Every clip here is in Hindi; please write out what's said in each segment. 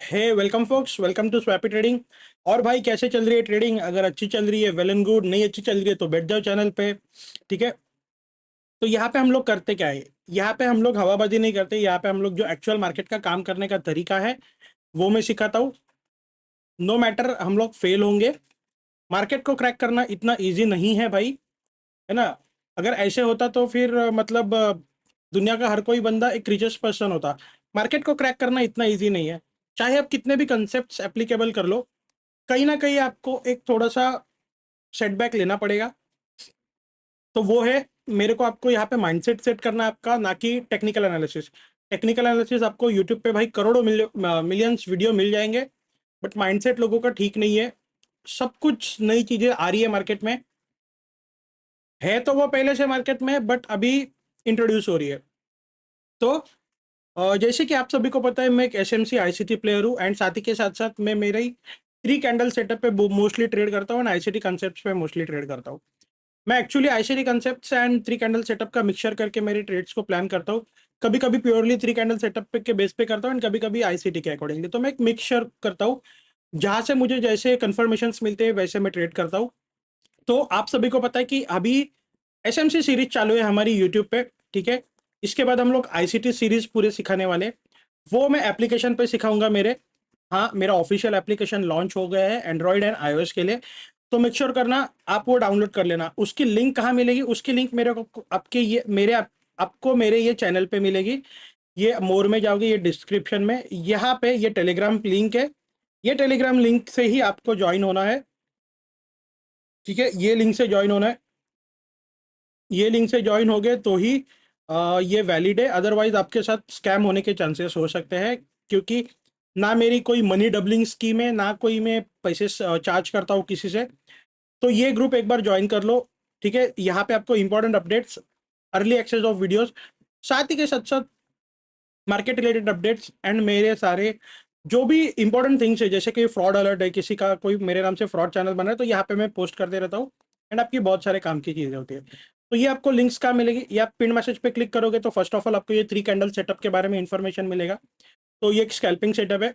Hey welcome folks, welcome to Swappy trading. और भाई कैसे चल रही है ट्रेडिंग? अगर अच्छी चल रही है वेल एंड गुड, नहीं अच्छी चल रही है तो बैठ जाओ चैनल पे। ठीक है। तो यहाँ पे हम लोग करते क्या है? यहाँ पे हम लोग हवाबाजी नहीं करते। यहाँ पे हम लोग जो एक्चुअल मार्केट का काम करने का तरीका है वो मैं सिखाता हूँ। नो मैटर हम लोग फेल होंगे, मार्केट को क्रैक करना इतना इजी नहीं है भाई, है ना। अगर ऐसे होता तो फिर मतलब दुनिया का हर कोई बंदा एक रिचेस्ट पर्सन होता। मार्केट को क्रैक करना इतना इजी नहीं है। चाहे आप कितने भी कंसेप्ट एप्लीकेबल कर लो, कहीं ना कहीं आपको एक थोड़ा सा सेटबैक लेना पड़ेगा। तो वो है, मेरे को आपको यहाँ पे माइंडसेट सेट करना है आपका, ना कि टेक्निकल एनालिसिस। टेक्निकल एनालिसिस आपको यूट्यूब पे भाई करोड़ों मिलियंस वीडियो मिल जाएंगे, बट माइंडसेट लोगों का ठीक नहीं है। सब कुछ नई चीजें आ रही है मार्केट में, है तो वो पहले से मार्केट में, बट अभी इंट्रोड्यूस हो रही है। तो जैसे कि आप सभी को पता है, मैं एक S M C I C T player हूँ, एंड साथ ही के साथ साथ मैं मेरे ही थ्री कैंडल सेटअप पे मोस्टली ट्रेड करता हूँ, and I C T concept पे मोस्टली ट्रेड करता हूँ। मैं actually I C T concept and three candle setup का मिक्सचर करके मेरे ट्रेड्स को प्लान करता हूँ। कभी कभी प्योरली थ्री कैंडल सेटअप पे के बेस पे करता हूँ, एंड कभी कभी आई सी टी के अकॉर्डिंगली। तो मैं एक मिक्सचर करता हूँ, जहां से मुझे जैसे कंफर्मेशन मिलते हैं वैसे मैं ट्रेड करता हूँ। तो आप सभी को पता है कि अभी एस एम सी सीरीज चालू है हमारी यूट्यूब पे। ठीक है। इसके बाद हम लोग आई सी टी सीरीज पूरे सिखाने वाले, वो मैं एप्लीकेशन पे सिखाऊंगा मेरे। हाँ, मेरा ऑफिशियल एप्लीकेशन लॉन्च हो गया है एंड्रॉइड एंड आईओएस के लिए। तो मेक श्योर करना आप वो डाउनलोड कर लेना। उसकी लिंक कहाँ मिलेगी? उसकी लिंक मेरे को आपके ये मेरे आपको मेरे ये चैनल पे मिलेगी। ये मोर में जाओगे, ये डिस्क्रिप्शन में, यहाँ पे ये टेलीग्राम लिंक है। ये टेलीग्राम लिंक से ही आपको ज्वाइन होना है। ठीक है, ये लिंक से ज्वाइन होना है। ये लिंक से ज्वाइन हो गए तो ही ये वैलिड है, अदरवाइज आपके साथ स्कैम होने के चांसेस हो सकते हैं। क्योंकि ना मेरी कोई मनी डबलिंग स्कीम है, ना कोई मैं पैसे चार्ज करता हूँ किसी से। तो ये ग्रुप एक बार ज्वाइन कर लो। ठीक है, यहाँ पे आपको important updates, early access of videos, साथ ही के साथ साथ मार्केट रिलेटेड अपडेट्स, एंड मेरे सारे जो भी इंपॉर्टेंट थिंग्स है, जैसे कि फ्रॉड अलर्ट है, किसी का कोई मेरे नाम से फ्रॉड चैनल बना है तो यहाँ पे मैं पोस्ट करते रहता हूँ। एंड आपकी बहुत सारे काम की चीजें होती है। तो ये आपको लिंक्स कहाँ मिलेगी? ये आप पिन मैसेज पे क्लिक करोगे तो फर्स्ट ऑफ ऑल आपको ये थ्री कैंडल सेटअप के बारे में इंफॉर्मेशन मिलेगा। तो ये एक स्कैल्पिंग सेटअप है,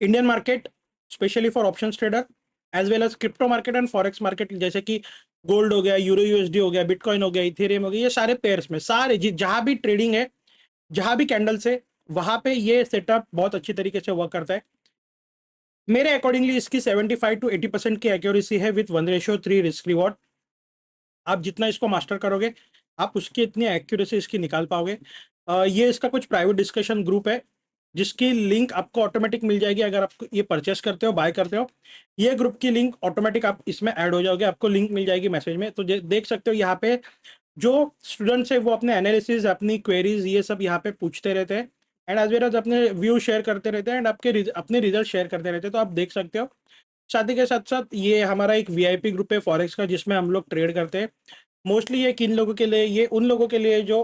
Indian market specially for option trader, as well as crypto market and forex market, जैसे कि गोल्ड हो गया, यूरो यूएसडी हो गया, बिटकॉइन हो गया, इथेरियम हो गया। ये सारे पेयर्स में सारे जहां भी ट्रेडिंग है, जहां भी कैंडल से, वहां पे ये सेटअप बहुत अच्छी तरीके से वर्क करता है। मेरे अकॉर्डिंगली इसकी 75 to 80% की एक्यूरेसी है विथ 1:3 रिस्क रिवॉर्ड। आप जितना इसको मास्टर करोगे, आप उसकी इतनी एक्यूरेसी इसकी निकाल पाओगे। ये इसका कुछ प्राइवेट डिस्कशन ग्रुप है, जिसकी लिंक आपको ऑटोमेटिक मिल जाएगी अगर आप ये परचेस करते हो, बाय करते हो। ये ग्रुप की लिंक ऑटोमेटिक आप इसमें ऐड हो जाओगे, आपको लिंक मिल जाएगी मैसेज में। तो देख सकते हो यहाँ पे जो स्टूडेंट्स है वो अपने एनालिसिस, अपनी क्वेरीज, ये सब यहाँ पे पूछते रहते हैं, एंड एज वेल एज अपने व्यू शेयर करते रहते हैं, एंड आपके अपने रिजल्ट शेयर करते रहते हैं। तो आप देख सकते हो। शादी के साथ साथ ये हमारा एक वीआईपी ग्रुप है फॉरेक्स का, जिसमें हम लोग ट्रेड करते हैं। मोस्टली ये किन लोगों के लिए? ये उन लोगों के लिए जो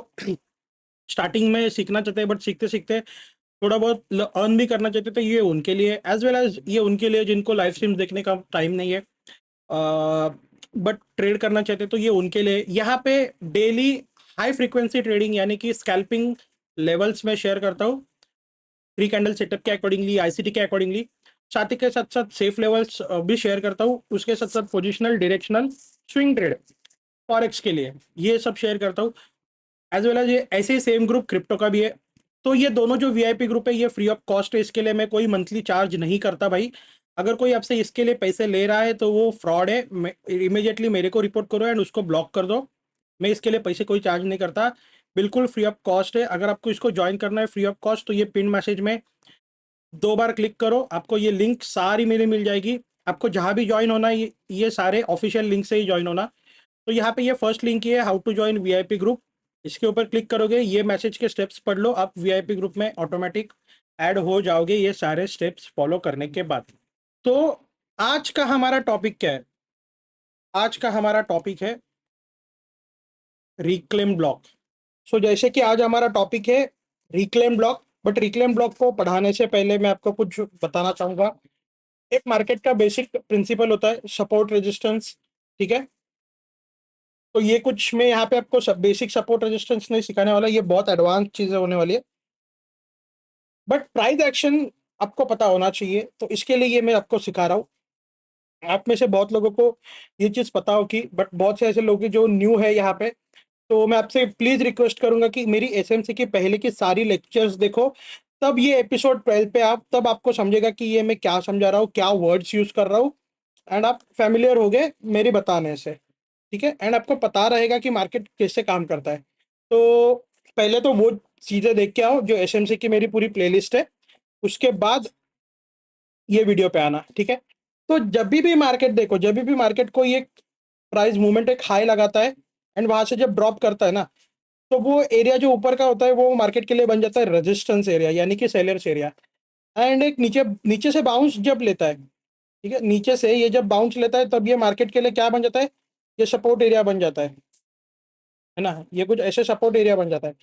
स्टार्टिंग में सीखना चाहते हैं, बट सीखते सीखते थोड़ा बहुत अर्न भी करना चाहते थे, ये उनके लिए। एज वेल एज ये उनके लिए जिनको लाइव स्ट्रीम्स देखने का टाइम नहीं है, बट ट्रेड करना चाहते, तो ये उनके लिए। यहाँ पे डेली हाई फ्रीक्वेंसी ट्रेडिंग यानी कि स्कैल्पिंग लेवल्स में शेयर करता हूँ, प्री कैंडल सेटअप के अकॉर्डिंगली, आईसीटी के अकॉर्डिंगली। साथ ही के साथ साथ सेफ लेवल्स भी शेयर करता हूँ, उसके साथ साथ positional, directional, swing trade, forex के लिए ये सब शेयर करता हूँ। एज वेल एज ये ऐसे ही सेम ग्रुप क्रिप्टो का भी है। तो ये दोनों जो वीआईपी ग्रुप है ये फ्री ऑफ कॉस्ट है, इसके लिए मैं कोई मंथली चार्ज नहीं करता भाई। अगर कोई आपसे इसके लिए पैसे ले रहा है तो वो फ्रॉड है। इमीडिएटली मेरे को रिपोर्ट करो एंड उसको ब्लॉक कर दो। मैं इसके लिए पैसे कोई चार्ज नहीं करता, बिल्कुल फ्री ऑफ कॉस्ट है। अगर आपको इसको ज्वाइन करना है फ्री ऑफ कॉस्ट, तो ये पिन मैसेज में 2 बार क्लिक करो, आपको ये लिंक सारी मेरी मिल जाएगी। आपको जहां भी ज्वाइन होना है, ये सारे ऑफिशियल लिंक से ही ज्वाइन होना। तो यहाँ पे ये फर्स्ट लिंक ही है, how to join VIP group. इसके ऊपर क्लिक करोगे, ये मैसेज के स्टेप्स पढ़ लो, आप वीआईपी ग्रुप में ऑटोमेटिक ऐड हो जाओगे ये सारे स्टेप्स फॉलो करने के बाद। तो आज का हमारा टॉपिक क्या है? आज का हमारा टॉपिक है रिक्लेम ब्लॉक। सो जैसे कि आज हमारा टॉपिक है reclaim block, but reclaim block को पढ़ाने से पहले मैं आपको कुछ बताना चाहूंगा। एक मार्केट का बेसिक प्रिंसिपल होता है सपोर्ट रेजिस्टेंस। ठीक है। तो ये कुछ मैं यहाँ पे आपको सब बेसिक सपोर्ट रेजिस्टेंस नहीं सिखाने वाला, ये बहुत एडवांस चीजें होने वाली है। बट प्राइस एक्शन आपको पता होना चाहिए, तो इसके लिए ये मैं आपको सिखा रहा हूँ। आप में से बहुत लोगों को ये चीज़ पता होगी, बट बहुत से ऐसे लोग हैं जो न्यू है यहाँ पे। तो मैं आपसे प्लीज़ रिक्वेस्ट करूँगा कि मेरी एसएमसी की पहले की सारी लेक्चर्स देखो, तब ये एपिसोड 12 पे आप तब आपको समझेगा कि ये मैं क्या समझा रहा हूँ, क्या वर्ड्स यूज़ कर रहा हूँ, एंड आप फ़ैमिलियर होगे मेरे बताने से, ठीक है? एंड आपको पता रहेगा कि मार्केट कैसे काम करता है। तो पहले तो वो चीज़ें देख के आओ जो एसएमसी की मेरी पूरी प्लेलिस्ट है, उसके बाद ये वीडियो पे आना, ठीक है? तो जभी भी मार्केट देखो, जभी भी मार्केट कोई एक प्राइस मूवमेंट एक हाई लगाता है एंड वहाँ से जब ड्रॉप करता है ना, तो वो एरिया जो ऊपर का होता है वो मार्केट के लिए बन जाता है रेजिस्टेंस एरिया, यानी कि सेलर्स एरिया। एंड एक नीचे नीचे से बाउंस जब लेता है, ठीक है? नीचे से ये जब बाउंस लेता है तब ये मार्केट के लिए क्या बन जाता है? ये सपोर्ट एरिया बन जाता है ना? ये कुछ ऐसे सपोर्ट एरिया बन जाता है।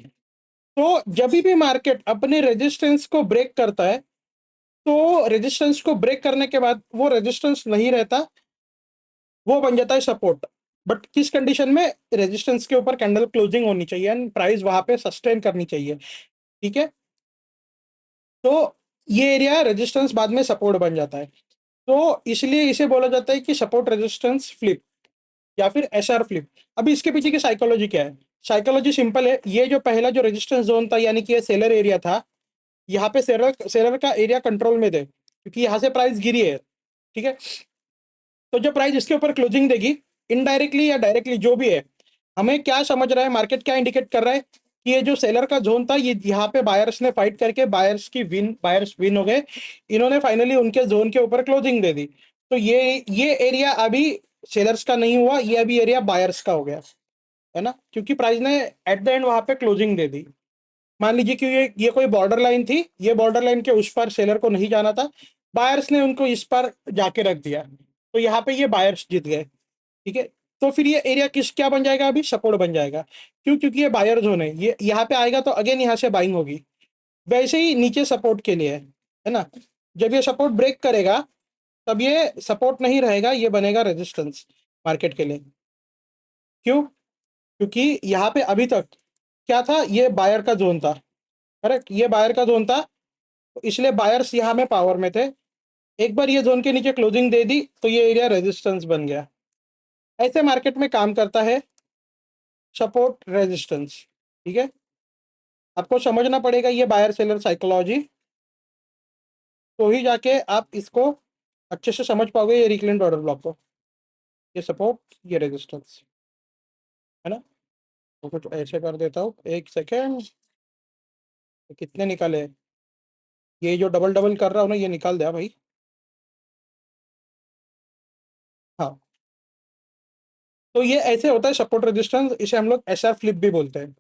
तो जभी भी मार्केट अपने रेजिस्टेंस को ब्रेक करता है, तो रेजिस्टेंस को ब्रेक करने के बाद वो रेजिस्टेंस नहीं रहता, वो बन जाता है सपोर्ट। बट किस कंडीशन में? रेजिस्टेंस के ऊपर कैंडल क्लोजिंग होनी चाहिए एंड प्राइस वहाँ पे सस्टेन करनी चाहिए, ठीक है? तो ये एरिया रेजिस्टेंस बाद में सपोर्ट बन जाता है। तो इसलिए इसे बोला जाता है कि सपोर्ट रेजिस्टेंस फ्लिप या फिर एसआर फ्लिप। अभी इसके पीछे की साइकोलॉजी क्या है? साइकोलॉजी सिंपल है, ये जो पहला जो रेजिस्टेंस ज़ोन था यानी कि ये सेलर एरिया था, यहाँ पे सेलर सेलर का एरिया कंट्रोल में थे, क्योंकि यहाँ से प्राइस गिरी है, ठीक है? तो जो प्राइस इसके ऊपर क्लोजिंग देगी, इनडायरेक्टली या डायरेक्टली जो भी है, हमें क्या समझ रहा है, मार्केट क्या इंडिकेट कर रहा है कि ये जो सेलर का ज़ोन था, ये यहाँ पे बायर्स ने फाइट करके बायर्स विन हो गए। इन्होंने फाइनली उनके ज़ोन के ऊपर क्लोजिंग दे दी। तो ये एरिया अभी सेलर्स का नहीं हुआ, ये अभी एरिया बायर्स का हो गया, है ना? क्योंकि प्राइस ने एट द एंड वहाँ पे क्लोजिंग दे दी। मान लीजिए कि ये कोई बॉर्डर लाइन थी, ये बॉर्डर लाइन के उस पार सेलर को नहीं जाना था, बायर्स ने उनको इस पार जाके रख दिया, तो यहाँ पे ये बायर्स जीत गए, ठीक है? तो फिर ये एरिया किस क्या बन जाएगा? अभी सपोर्ट बन जाएगा। क्यों? क्योंकि ये बायर जोन है, ये यहाँ पे आएगा तो अगेन यहाँ से बाइंग होगी। वैसे ही नीचे सपोर्ट के लिए है ना? जब ये सपोर्ट ब्रेक करेगा, तब ये सपोर्ट नहीं रहेगा, ये बनेगा रेजिस्टेंस मार्केट के लिए। क्यों? क्योंकि यहाँ पे अभी तक क्या था? ये बायर का जोन था, करेक्ट? ये बायर का जोन था, तो इसलिए बायर्स यहाँ में पावर में थे। एक बार ये जोन के नीचे क्लोजिंग दे दी, तो ये एरिया रेजिस्टेंस बन गया। ऐसे मार्केट में काम करता है सपोर्ट रेजिस्टेंस, ठीक है? आपको समझना पड़ेगा ये बायर सेलर साइकोलॉजी, तो ही जाके आप इसको अच्छे से समझ पाओगे, ये रिक्लाइंड ऑर्डर ब्लॉक को, ये सपोर्ट, ये रेजिस्टेंस, है ना? तो कुछ ऐसे कर देता हूँ, एक सेकेंड। कितने निकाले? ये जो डबल डबल कर रहा हूँ ना, ये निकाल दिया भाई। हाँ, तो ये ऐसे होता है सपोर्ट रेजिस्टेंस, इसे हम लोग एसआर फ्लिप भी बोलते हैं।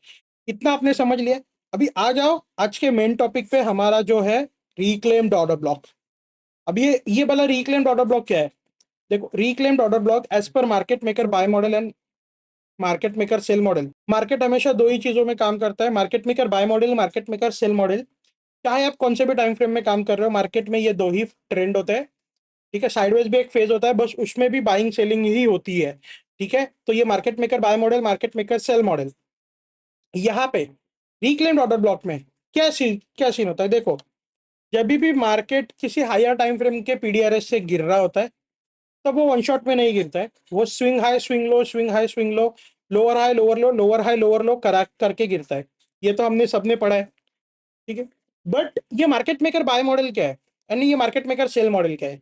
इतना आपने समझ लिया। अभी आ जाओ आज के मेन टॉपिक पे, हमारा जो है रिक्लेम्ड ऑर्डर ब्लॉक। अब ये वाला रिक्लेम्ड ऑर्डर ब्लॉक क्या है? देखो, रिक्लेम्ड ऑर्डर ब्लॉक एज पर market maker buy model and market maker sell model. Market हमेशा दो ही चीजों में काम करता है, market maker buy model, market maker sell model. चाहे आप कौन से भी टाइम फ्रेम में काम कर रहे हो, मार्केट में ये दो ही ट्रेंड होते हैं, ठीक है? साइडवेज भी एक फेज होता है, बस उसमें भी बाइंग सेलिंग ही होती है, ठीक है? तो ये market maker buy model, market maker sell model. यहाँ पे रिक्लेम्ड ऑर्डर ब्लॉक में क्या सीन होता है? देखो, जब भी मार्केट किसी हायर टाइम फ्रेम के पीडीआरएस से गिर रहा होता है, तब वो वन शॉट में नहीं गिरता है, वो swing high swing low, swing high swing low, lower high lower low, lower high lower लो करा करके गिरता है। ये तो हमने सबने पढ़ा है, ठीक है? बट ये मार्केट मेकर बाय मॉडल क्या है, यानी ये मार्केट मेकर सेल मॉडल क्या है?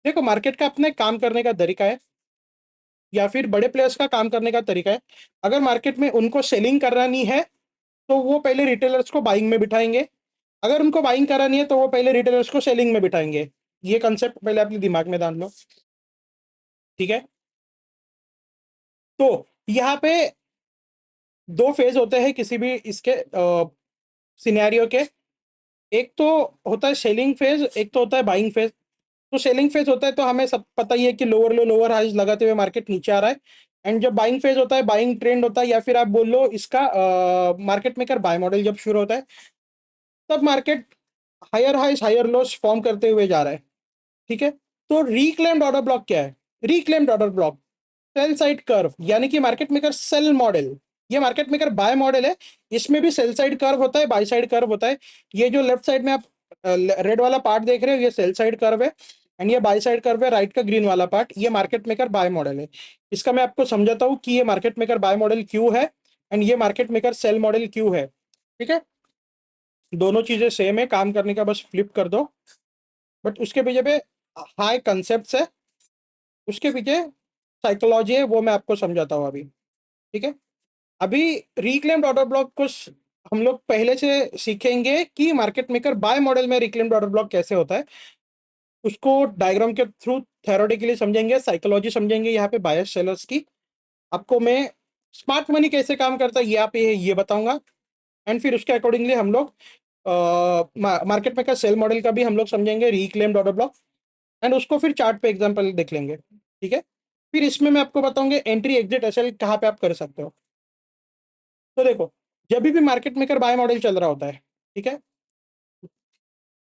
देखो, मार्केट का अपने काम करने का तरीका है, या फिर बड़े प्लेयर्स का काम करने का तरीका है। अगर मार्केट में उनको सेलिंग करानी है, तो वो पहले रिटेलर्स को बाइंग में बिठाएंगे। अगर उनको बाइंग करानी है, तो वो पहले रिटेलर्स को सेलिंग में बिठाएंगे। ये कंसेप्ट पहले अपने दिमाग में डाल लो, ठीक है? तो यहाँ पे दो फेज होते हैं किसी भी इसके सिनेरियो के। एक तो होता है सेलिंग फेज, एक तो होता है बाइंग फेज। तो सेलिंग फेज होता है तो हमें सब पता ही है कि लोअर लो लोअर हाइज लगाते हुए मार्केट नीचे आ रहा है। एंड जब बाइंग फेज होता है, बाइंग ट्रेंड होता है, या फिर आप बोल लो इसका मार्केट मेकर बाय मॉडल जब शुरू होता है, तब market higher highs higher lows form करते हुए जा रहा है, ठीक है? तो रिक्लेम्ड ऑर्डर ब्लॉक क्या है? Reclaimed order block sell side curve, यानी कि मार्केट मेकर सेल मॉडल। ये मार्केट मेकर बाय मॉडल है, इसमें भी सेल साइड कर्व होता है, बाय साइड कर्व होता है। ये जो लेफ्ट साइड में आप रेड वाला पार्ट देख रहे हो, ये सेल साइड कर्व है, एंड ये बाई साइड कर्व है, राइट का ग्रीन वाला पार्ट, ये मार्केट मेकर बाय मॉडल है। इसका मैं आपको समझाता हूँ कि ये मार्केट मेकर बाय मॉडल क्यों है एंड ये मार्केट मेकर सेल मॉडल क्यों है। ठीक है, दोनों चीजें सेम है, काम करने का बस फ्लिप कर दो, बट उसके पीछे पे हाई कंसेप्ट है, उसके पीछे साइकोलॉजी है, वो मैं आपको समझाता हूँ अभी। ठीक है, अभी रिक्लेम्ड ऑर्डर ब्लॉक को हम लोग पहले से सीखेंगे कि मार्केट मेकर बाय मॉडल में रिक्लेम्ड ऑर्डर ब्लॉक कैसे होता है, उसको डायग्राम के थ्रू थ्योरेटिकली समझेंगे, साइकोलॉजी समझेंगे यहाँ पे बायस सेलर्स की। आपको मैं स्मार्ट मनी कैसे काम करता है ये आप ये बताऊंगा, एंड फिर उसके अकॉर्डिंगली हम लोग मार्केट मेकर सेल मॉडल का भी हम लोग समझेंगे, रिक्लेम्ड ऑर्डर ब्लॉक, एंड उसको फिर चार्ट पे एग्जांपल देख लेंगे। ठीक है, फिर इसमें मैं आपको बताऊंगा एंट्री एग्जिट एसएल कहाँ पे आप कर सकते हो। तो देखो, जब भी मार्केट मेकर बाय मॉडल चल रहा होता है, ठीक है,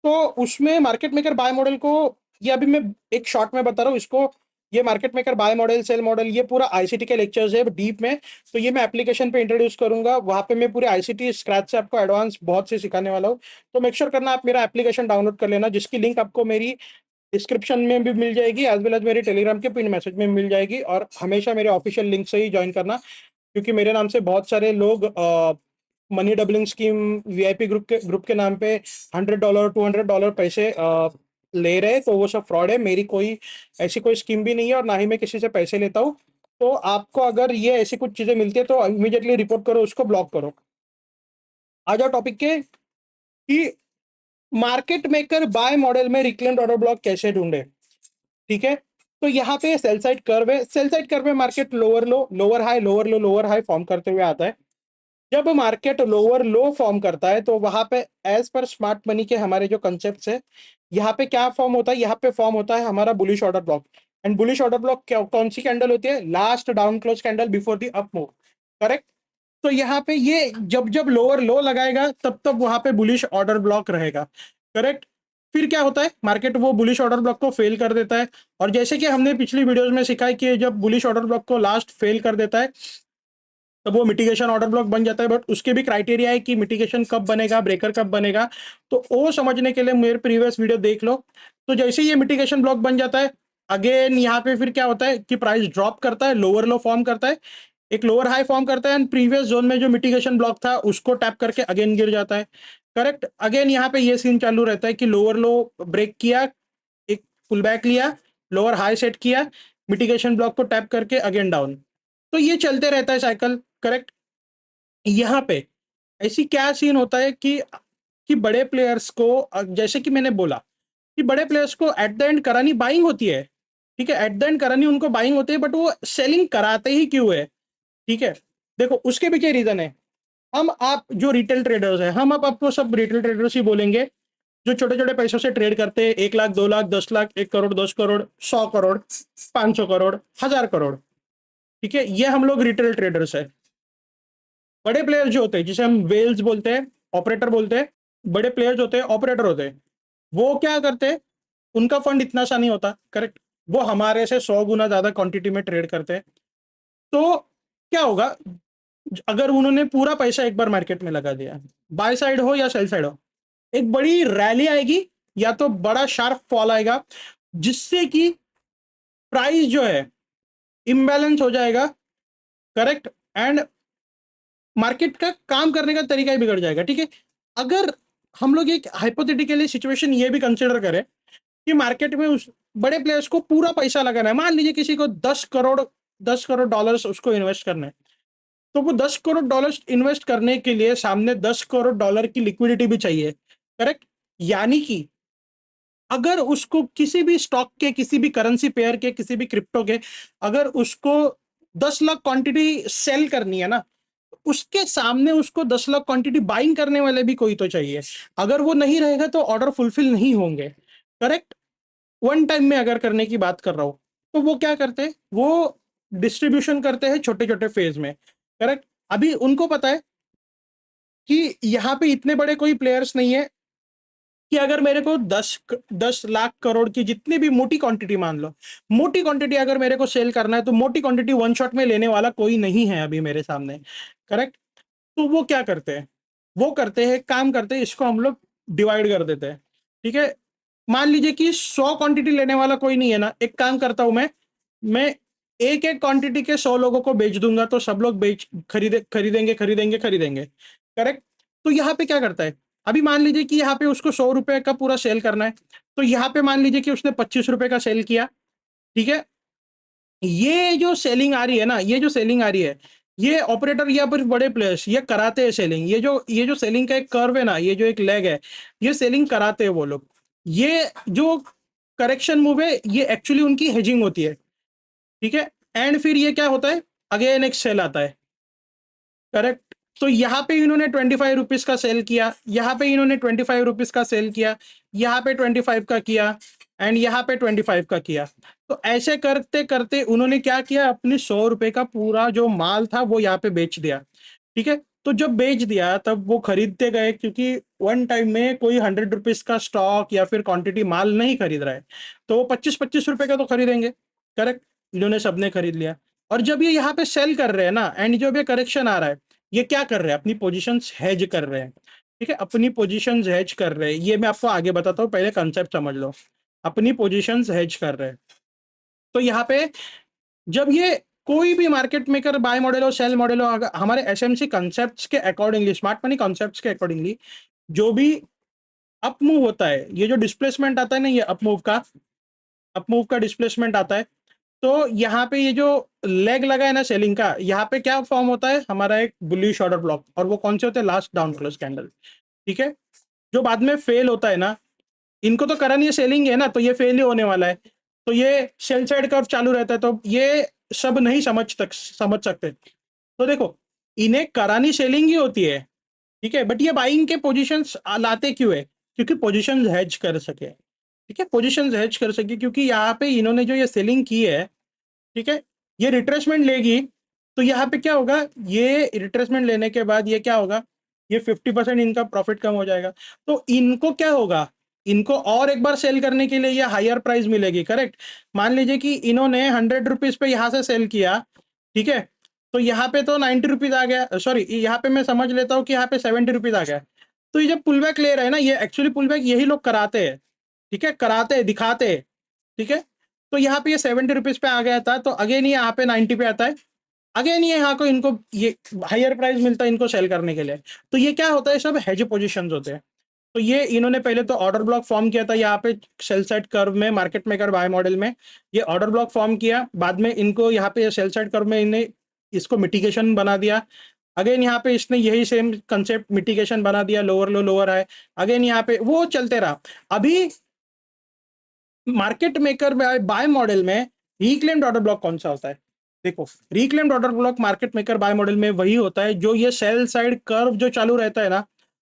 तो उसमें मार्केट मेकर बाय मॉडल को, ये अभी मैं एक शॉर्ट में बता रहा हूँ इसको, ये market maker buy model sell model ये पूरा आईसीटी के लेक्चर्स है डीप में, तो ये मैं एप्लीकेशन पे इंट्रोड्यूस करूंगा, वहां पे मैं पूरे आईसीटी स्क्रैच से आपको एडवांस बहुत से सिखाने वाला हूँ। तो मेक श्योर करना आप मेरा एप्लीकेशन डाउनलोड कर लेना, जिसकी लिंक आपको मेरी डिस्क्रिप्शन में भी मिल जाएगी, एज वेल एज मेरे टेलीग्राम के पिन मैसेज में मिल जाएगी, और हमेशा मेरे ऑफिशियल लिंक से ही ज्वाइन करना, क्योंकि मेरे नाम से बहुत सारे लोग money doubling scheme VIP group के नाम पे $100 $200 पैसे ले रहे, तो वो सब फ्रॉड है, मेरी कोई ऐसी कोई स्कीम भी नहीं है और ना ही मैं किसी से पैसे लेता हूँ। तो आपको अगर ये ऐसी कुछ चीजें मिलती है तो इमीडिएटली रिपोर्ट करो, उसको ब्लॉक करो। आ जाओ टॉपिक के कि मार्केट मेकर बाय मॉडल में रिक्लेम्ड ऑर्डर ब्लॉक कैसे ढूंढे। ठीक है, तो यहाँ पे सेल साइड कर्व है, सेल साइड कर्व में market lower low lower high lower low lower high form करते हुए आता है। जब मार्केट लोअर लो फॉर्म करता है तो वहां पे एज पर स्मार्ट मनी के हमारे जो कंसेप्ट है, यहाँ पे क्या फॉर्म होता है, यहाँ पे फॉर्म होता है हमारा bullish order block. And bullish order block क्या कौन सी कैंडल होती है, last down close candle before the up move. Correct, तो यहाँ पे ये जब जब लोअर लो लगाएगा तब तब वहां पे बुलिश ऑर्डर ब्लॉक रहेगा। करेक्ट, फिर क्या होता है, मार्केट वो बुलिश ऑर्डर ब्लॉक को फेल कर देता है, और जैसे कि हमने पिछली वीडियोस में सीखा है कि जब बुलिश ऑर्डर ब्लॉक को लास्ट फेल कर देता है तब वो मिटिगेशन ऑर्डर ब्लॉक बन जाता है, बट उसके भी क्राइटेरिया है कि मिटिगेशन कब बनेगा, ब्रेकर कब बनेगा, तो वो समझने के लिए मेरे प्रीवियस वीडियो देख लो। तो जैसे ही ये मिटिगेशन ब्लॉक बन जाता है, अगेन यहाँ पे फिर क्या होता है कि प्राइस ड्रॉप करता है, लोअर लो फॉर्म करता है, एक लोअर हाई फॉर्म करता है, एंड प्रीवियस जोन में जो मिटिगेशन ब्लॉक था उसको टैप करके अगेन गिर जाता है। करेक्ट, अगेन यहाँ पे ये सीन चालू रहता है कि लोअर लो ब्रेक किया, एक पुल बैक लिया, लोअर हाई सेट किया, मिटिगेशन ब्लॉक को टैप करके अगेन डाउन, तो ये चलते रहता है साइकिल। करेक्ट, यहाँ पे ऐसी क्या सीन होता है कि बड़े प्लेयर्स को जैसे कि मैंने बोला कि बड़े प्लेयर्स को एट द एंड करानी बाइंग होती है। ठीक है, एट द एंड करानी उनको बाइंग होती है, बट वो सेलिंग कराते ही क्यों है। ठीक है, देखो उसके पीछे रीजन है, हम आप जो रिटेल ट्रेडर्स है, हम अब आपको सब रिटेल ट्रेडर्स ही बोलेंगे, जो छोटे छोटे पैसों से ट्रेड करते हैं, 1 लाख 2 लाख 10 लाख 1 करोड़ 10 करोड़ 100 करोड़ 500 करोड़ 1000 करोड़। ठीक है, ये हम लोग रिटेल ट्रेडर्स है। बड़े प्लेयर्स जो होते हैं जिसे हम वेल्स बोलते हैं, ऑपरेटर बोलते हैं, बड़े प्लेयर्स होते हैं, ऑपरेटर होते हैं, वो क्या करते हैं, उनका फंड इतना सा नहीं होता। करेक्ट, वो हमारे से 100 गुना ज्यादा क्वांटिटी में ट्रेड करते हैं। तो क्या होगा, अगर उन्होंने पूरा पैसा एक बार मार्केट में लगा दिया, बाय साइड हो या सेल साइड हो, एक बड़ी रैली आएगी या तो बड़ा शार्प फॉल आएगा, जिससे कि प्राइस जो है इम्बैलेंस हो जाएगा। करेक्ट, एंड मार्केट का काम करने का तरीका ही बिगड़ जाएगा। ठीक है, अगर हम लोग एक हाइपोथेटिकली सिचुएशन ये भी कंसिडर करें कि मार्केट में उस बड़े प्लेयर्स को पूरा पैसा लगाना है, मान लीजिए किसी को 10 करोड़ डॉलर्स उसको इन्वेस्ट करना है, तो वो 10 करोड़ डॉलर्स इन्वेस्ट करने के लिए सामने 10 करोड़ डॉलर की लिक्विडिटी भी चाहिए। करेक्ट, यानी कि अगर उसको किसी भी स्टॉक के, किसी भी करेंसी पेयर के, किसी भी क्रिप्टो के, अगर उसको 10 लाख क्वांटिटी सेल करनी है ना, उसके सामने उसको 10 लाख क्वांटिटी बाइंग करने वाले भी कोई तो चाहिए। अगर वो नहीं रहेगा तो ऑर्डर फुलफिल नहीं होंगे। करेक्ट, वन टाइम में अगर करने की बात कर रहा हूं, तो वो क्या करते हैं, वो डिस्ट्रीब्यूशन करते हैं छोटे छोटे फेज में। करेक्ट, अभी उनको पता है कि यहाँ पे इतने बड़े कोई प्लेयर्स नहीं है कि अगर मेरे को 10 लाख करोड़ की जितनी भी मोटी क्वांटिटी, मान लो मोटी क्वांटिटी अगर मेरे को सेल करना है, तो मोटी क्वांटिटी वन शॉट में लेने वाला कोई नहीं है अभी मेरे सामने। करेक्ट, तो वो क्या करते हैं, वो करते हैं काम करते हैं, इसको हम लोग डिवाइड कर देते हैं, ठीक है। मान लीजिए कि 100 क्वांटिटी लेने वाला कोई नहीं है ना, एक काम करता हूं मैं एक एक क्वांटिटी के 100 लोगों को बेच दूंगा, तो सब लोग बेच खरीदेंगे खरीदेंगे खरीदेंगे, करेक्ट। तो यहाँ पे क्या करता है, अभी मान लीजिए कि यहाँ पे उसको 100 रुपए का पूरा सेल करना है, तो यहाँ पे मान लीजिए कि उसने 25 रुपए का सेल किया, ठीक है। ये जो सेलिंग आ रही है ना, ये जो सेलिंग आ रही है, ये ऑपरेटर या फिर बड़े प्लेयर्स ये कराते हैं सेलिंग। ये जो सेलिंग का एक कर्व है ना, ये जो एक लेग है, ये सेलिंग कराते हैं वो लोग। ये जो करेक्शन मूव है, ये एक्चुअली उनकी हेजिंग होती है, ठीक है। एंड फिर ये क्या होता है, अगेन एक सेल आता है, करेक्ट। तो यहाँ पे इन्होंने 25 रुपीज का सेल किया, यहाँ पे इन्होंने 25 रुपीज का सेल किया, यहाँ पे 25 का किया, एंड यहाँ पे 25 का किया। तो ऐसे करते करते उन्होंने क्या किया, अपनी 100 रुपए का पूरा जो माल था वो यहाँ पे बेच दिया, ठीक है। तो जब बेच दिया तब वो खरीदते गए, क्योंकि वन टाइम में कोई 100 रुपीज का स्टॉक या फिर क्वांटिटी माल नहीं खरीद रहा है, तो वो 25-25 रुपए का तो खरीदेंगे, करेक्ट। इन्होंने सबने खरीद लिया। और जब ये यहाँ पे सेल कर रहे हैं ना, एंड जब ये करेक्शन आ रहा है, ये क्या कर रहे हैं, अपनी पोजीशंस हेज कर रहे हैं, ठीक है। अपनी पोजीशंस हेज कर रहे हैं, ये मैं आपको आगे बताता हूँ, पहले कंसेप्ट समझ लो। अपनी पोजीशंस हेज कर रहे हैं। तो यहाँ पे जब ये कोई भी मार्केट मेकर बाय मॉडल हो सेल मॉडल हो, हमारे एसएमसी कंसेप्ट्स के अकॉर्डिंगली, स्मार्ट मनी कंसेप्ट्स के अकॉर्डिंगली, जो भी अप मूव होता है, ये जो डिस्प्लेसमेंट आता है ना, ये अप मूव का डिस्प्लेसमेंट आता है। तो यहाँ पे ये जो लेग लगा है ना सेलिंग का, यहाँ पे क्या फॉर्म होता है, हमारा एक बुलिश ऑर्डर ब्लॉक। और वो कौन से होते हैं, लास्ट डाउन क्लोज कैंडल, ठीक है। जो बाद में फेल होता है ना, इनको तो करन ये सेलिंग है ना, तो ये फेल ही होने वाला है। तो ये सेल साइड कर्व चालू रहता है, तो ये सब नहीं समझ सकते। तो देखो, इन्हें करानी सेलिंग ही होती है, ठीक है। बट ये बाइंग के पोजीशंस लाते क्यों है, क्योंकि पोजीशंस हेज कर सके, ठीक है। पोजीशंस हेज कर सके, क्योंकि यहाँ पे इन्होंने जो ये सेलिंग की है, ठीक है, ये रिट्रेसमेंट लेगी। तो यहाँ पे क्या होगा, ये रिट्रेसमेंट लेने के बाद ये क्या होगा, ये 50% इनका प्रॉफिट कम हो जाएगा। तो इनको क्या होगा, इनको और एक बार सेल करने के लिए ये हायर प्राइस मिलेगी, करेक्ट। मान लीजिए कि इन्होंने 100 रुपीज पे यहाँ से सेल किया, ठीक है। तो यहाँ पे तो 90 रुपीज आ गया, सॉरी यहाँ पे मैं समझ लेता हूँ कि यहाँ पे 70 रुपीज आ गया। तो ये जब पुल बैक ले रहे हैं ना, ये एक्चुअली पुल बैक यही लोग कराते हैं, ठीक है, कराते हैं, दिखाते हैं, ठीक है। तो यहाँ पे ये 70 रुपीज पे आ गया था, तो अगेन ये यहाँ पे 90 पे आता है, अगेन ये यहाँ को इनको ये हायर प्राइस मिलता है इनको सेल करने के लिए। तो ये क्या होता है, सब हेज पोजीशंस होते हैं। तो ये इन्होंने पहले तो ऑर्डर ब्लॉक फॉर्म किया था यहाँ पे सेल साइड कर्व में, मार्केट मेकर बाय मॉडल में ये ऑर्डर ब्लॉक फॉर्म किया। बाद में इनको यहाँ पे सेल साइड कर्व में इन्हें इसको मिटिगेशन बना दिया। अगेन यहाँ पे इसने यही सेम कंसेप्ट मिटिगेशन बना दिया, lower low lower high. Again यहाँ पे वो चलते रहा। अभी मार्केट मेकर बाय मॉडल में रिक्लेम्ड ऑर्डर ब्लॉक कौन सा होता है, देखो। Reclaimed order block market maker buy model में वही होता है जो ये सेल साइड कर्व जो चालू रहता है ना,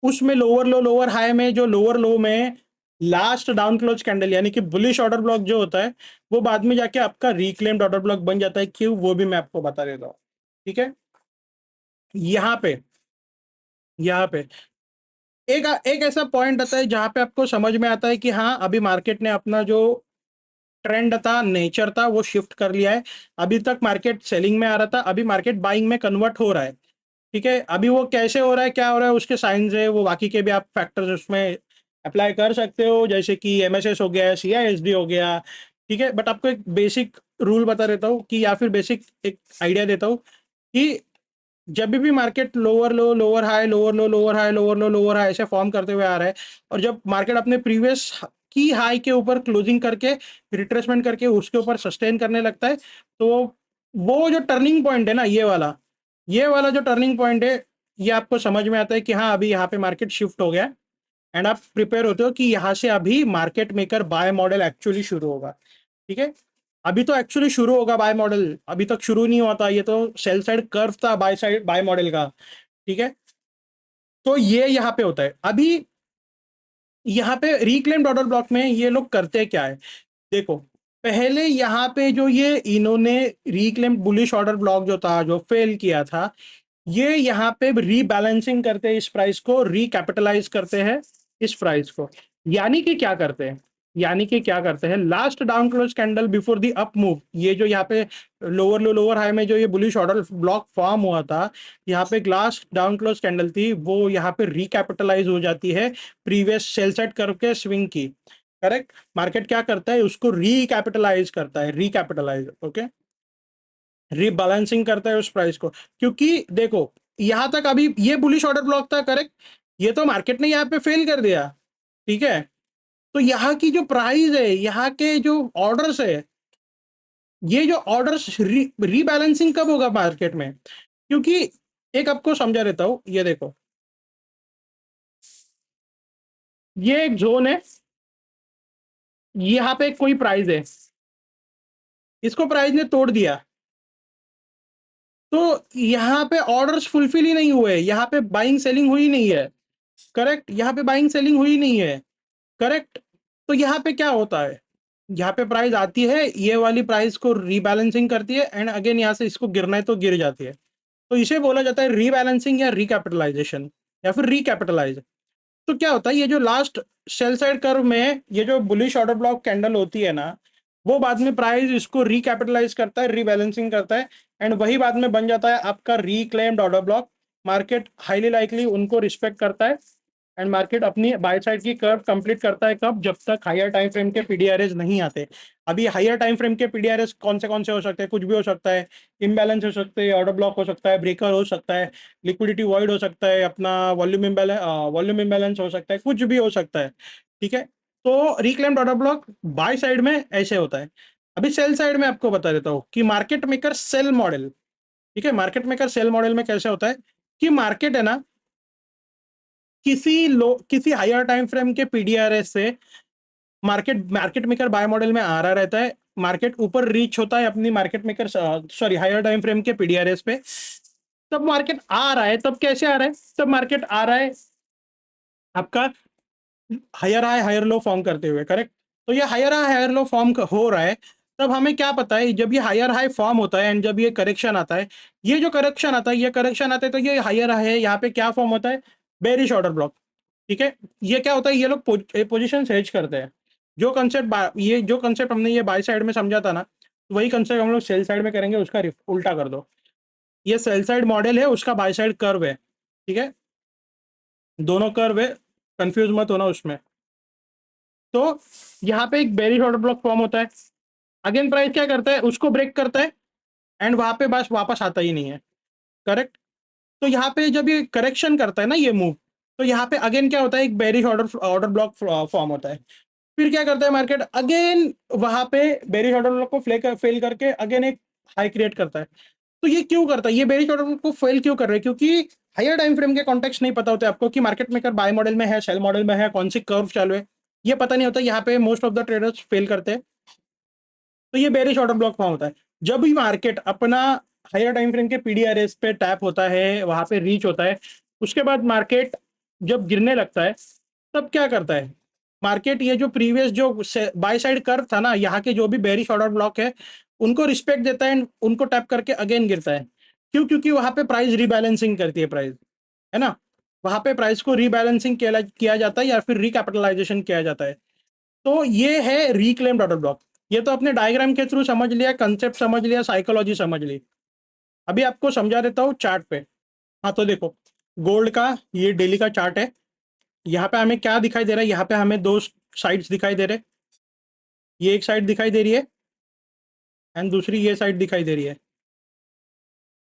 उसमें लोअर लो लोअर हाई में, जो लोअर लो में लास्ट डाउन क्लोज कैंडल यानी कि बुलिश ऑर्डर ब्लॉक जो होता है, वो बाद में जाके आपका रिक्लेम्ड ऑर्डर ब्लॉक बन जाता है। क्यों, वो भी मैं आपको बता देता हूँ, ठीक है। यहाँ पे एक एक ऐसा पॉइंट आता है जहां पे आपको समझ में आता है कि हाँ, अभी मार्केट ने अपना जो ट्रेंड था, नेचर था, वो शिफ्ट कर लिया है। अभी तक मार्केट सेलिंग में आ रहा था, अभी मार्केट बाइंग में कन्वर्ट हो रहा है, ठीक है। अभी वो कैसे हो रहा है, क्या हो रहा है, उसके साइंस है, वो बाकी के भी आप फैक्टर्स उसमें अप्लाई कर सकते हो, जैसे कि एमएसएस हो गया, सीआईएसडी हो गया, ठीक है। बट आपको एक बेसिक रूल बता देता हूँ कि, या फिर बेसिक एक आइडिया देता हूँ कि जब भी market lower low lower high lower low lower high lower low lower high ऐसे फॉर्म करते हुए आ रहा है, और जब मार्केट अपने प्रीवियस की हाई के ऊपर क्लोजिंग करके रिट्रेसमेंट करके उसके ऊपर सस्टेन करने लगता है, तो वो जो टर्निंग पॉइंट है ना, ये वाला जो टर्निंग पॉइंट है, ये आपको समझ में आता है कि हाँ, अभी यहाँ पे मार्केट शिफ्ट हो गया। एंड आप प्रिपेयर होते हो कि यहाँ से अभी market maker buy model actually शुरू होगा, ठीक है। अभी तो एक्चुअली शुरू होगा बाय मॉडल, अभी तक शुरू नहीं होता, ये तो सेल साइड कर्व था बाय मॉडल का, ठीक है। तो ये यहाँ पे होता है। अभी यहाँ पे रिक्लेम्ड ऑर्डर ब्लॉक में ये लोग करते क्या है, देखो। पहले यहाँ पे जो ये इन्होंने रिक्लेम्ड बुलिश ऑर्डर ब्लॉक जो था, जो फेल किया था, ये यहाँ पे रीबैलेंसिंग करते हैं, इस प्राइस को रिकैपिटलाइज करते हैं, इस प्राइस को। यानी कि क्या करते हैं, यानी कि क्या करते हैं, last down close candle before the up move, ये जो यहाँ पे लोअर लो लोअर हाई में जो ये बुलिश ऑर्डर ब्लॉक फॉर्म हुआ था, यहाँ पे एक लास्ट डाउन क्लोज कैंडल थी, वो यहाँ पे रिकैपिटलाइज हो जाती है प्रीवियस सेल सेट करके स्विंग की। करेक्ट, मार्केट क्या करता है, उसको रिकैपिटलाइज करता है, रिकैपिटलाइज, ओके, रीबैलेंसिंग करता है उस प्राइस को। क्योंकि देखो यहां तक अभी ये बुलिश ऑर्डर ब्लॉक था, करेक्ट, ये तो मार्केट ने यहाँ पे फेल कर दिया, ठीक है, तो यहाँ की जो प्राइस है, यहाँ के जो ऑर्डर्स है, ये जो ऑर्डर्स रीबैलेंसिंग कब होगा मार्केट में, क्योंकि एक आपको समझा देता हूं, ये देखो, ये एक जोन है, यहाँ पे कोई प्राइस है, इसको प्राइस ने तोड़ दिया, तो यहाँ पे ऑर्डर्स फुलफिल ही नहीं हुए, यहाँ पे बाइंग सेलिंग हुई नहीं है, करेक्ट, यहाँ पे बाइंग सेलिंग हुई नहीं है, करेक्ट, तो यहाँ पे क्या होता है, यहाँ पे प्राइस आती है, ये वाली प्राइस को रीबैलेंसिंग करती है, एंड अगेन यहाँ से इसको गिरना है तो गिर जाती है, तो इसे बोला जाता है रीबैलेंसिंग या रिकैपिटलाइजेशन या फिर रिकैपिटलाइज। तो क्या होता है, ये जो लास्ट सेल साइड कर्व में ये जो बुलिश ऑर्डर ब्लॉक कैंडल होती है ना, वो बाद में प्राइस इसको रिकैपिटलाइज करता है, रीबैलेंसिंग करता है, एंड वही बाद में बन जाता है आपका reclaimed order block. Market highly likely उनको रिस्पेक्ट करता है, एंड मार्केट अपनी बाय साइड की कर्व कंप्लीट करता है कब, जब तक हायर टाइम फ्रेम के पीडीआरएस नहीं आते। अभी हायर टाइम फ्रेम के पीडीआरएस कौन से हो सकते हैं, कुछ भी हो सकता है, इम्बैलेंस हो सकते हैं, ऑर्डर ब्लॉक हो सकता है, ब्रेकर हो सकता है, लिक्विडिटी वॉइड हो सकता है, अपना वॉल्यूम इम्बैलेंस हो सकता है, कुछ भी हो सकता है, ठीक है। तो reclaimed order block by side में ऐसे होता है। अभी सेल साइड में आपको बता देता हूँ कि मार्केट मेकर सेल मॉडल, ठीक है, मार्केट मेकर सेल मॉडल में कैसे होता है कि मार्केट है ना, किसी हायर टाइम फ्रेम के पीडीआरएस से market market maker buy model में आ रहा रहता है, मार्केट ऊपर रीच होता है अपनी market maker sorry higher time frame के पीडीआरएस पे, तब मार्केट आ रहा है, तब कैसे आ रहा है, तब मार्केट आ रहा है आपका higher high higher low form करते हुए, करेक्ट। तो ये higher high higher low form हो रहा है, तब हमें क्या पता है, जब ये हायर हाई फॉर्म होता है एंड जब ये करेक्शन आता है, ये जो करेक्शन आता है, ये करेक्शन आता है, तो ये हायर हाई है, यहाँ पे क्या फॉर्म होता है, बेरिश ऑर्डर ब्लॉक, ठीक है। ये क्या होता है, ये लोग पोजीशन हेज करते हैं। जो कंसेप्ट ये जो कंसेप्ट हमने ये बाय साइड में समझा था ना, वही कंसेप्ट हम लोग सेल साइड में करेंगे, उसका उल्टा कर दो। ये सेल साइड मॉडल है, उसका बाय साइड कर्व है, ठीक है, दोनों कर्व है, कंफ्यूज मत होना उसमें। तो यहाँ पे एक बेरिश ऑर्डर ब्लॉक फॉर्म होता है, अगेन प्राइस क्या करता है, उसको ब्रेक करता है, एंड वहां पे बस वापस आता ही नहीं है, करेक्ट। तो यहाँ पे जब ये करेक्शन करता है ना ये मूव, तो यहाँ पे अगेन क्या होता है, एक bearish order order block form होता है। फिर क्या करता है मार्केट, अगेन वहां पे बेरिश ऑर्डर ब्लॉक को फेल करके अगेन एक हाई क्रिएट करता है। तो ये क्यों करता है, ये बेरिश ऑर्डर ब्लॉक को फेल क्यों कर रहे हैं, क्योंकि हायर टाइम फ्रेम के कॉन्टेक्स्ट नहीं पता होते आपको कि मार्केट मेकर बाय मॉडल में है, सेल मॉडल में है, कौन सी कर्व चालू है, ये पता नहीं होता, यहाँ पे most of the traders fail करते हैं। तो ये बेरिश ऑर्डर ब्लॉक फॉर्म होता है, जब भी मार्केट अपना हायर टाइम फ्रेम के पीडीआरएस पे टैप होता है, वहां पे रीच होता है, उसके बाद मार्केट जब गिरने लगता है, तब क्या करता है मार्केट, ये जो प्रीवियस जो बाय साइड कर्व था ना, यहाँ के जो भी बेरिश ऑर्डर ब्लॉक है, उनको रिस्पेक्ट देता है, उनको टैप करके अगेन गिरता है। क्यों, क्योंकि वहां पे प्राइस रीबैलेंसिंग करती है प्राइस, है ना, वहां पे प्राइस को रीबैलेंसिंग किया जाता है या फिर रिकैपिटलाइजेशन किया जाता है। तो ये है रिक्लेम्ड ऑर्डर ब्लॉक। ये तो अपने डायग्राम के थ्रू समझ लिया, कंसेप्ट समझ लिया, साइकोलॉजी समझ ली। अभी आपको समझा देता हूँ चार्ट पे। हाँ तो देखो, गोल्ड का ये डेली का चार्ट है, यहाँ पे हमें क्या दिखाई दे रहा है, यहाँ पे हमें दो साइड्स दिखाई दे रहे हैं, ये एक साइड दिखाई दे रही है एंड दूसरी ये साइड दिखाई दे रही है,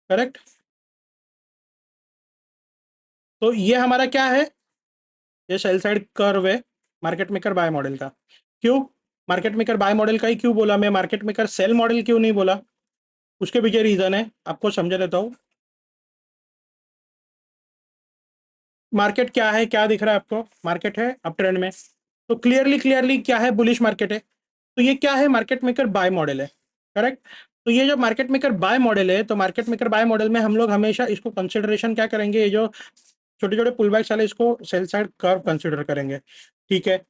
करेक्ट। तो ये हमारा क्या है, ये सेल साइड कर्व है मार्केट मेकर बाय मॉडल का। क्यों मार्केट मेकर बाय मॉडल का ही क्यों बोला मैं, मार्केट मेकर सेल मॉडल क्यों नहीं बोला, उसके पीछे रीजन है, आपको समझा देता हूँ। मार्केट क्या है, क्या दिख रहा है आपको, मार्केट है अप ट्रेंड में, तो क्लियरली क्लियरली क्या है, बुलिश मार्केट है। तो ये क्या है, मार्केट मेकर बाय मॉडल है, करेक्ट। तो ये जो मार्केट मेकर बाय मॉडल है, तो मार्केट मेकर बाय मॉडल में हम लोग हमेशा इसको कंसिडरेशन क्या करेंगे, ये जो छोटे छोटे पुल बैक्स वाले, इसको सेल साइड कर्व कंसिडर करेंगे, ठीक है।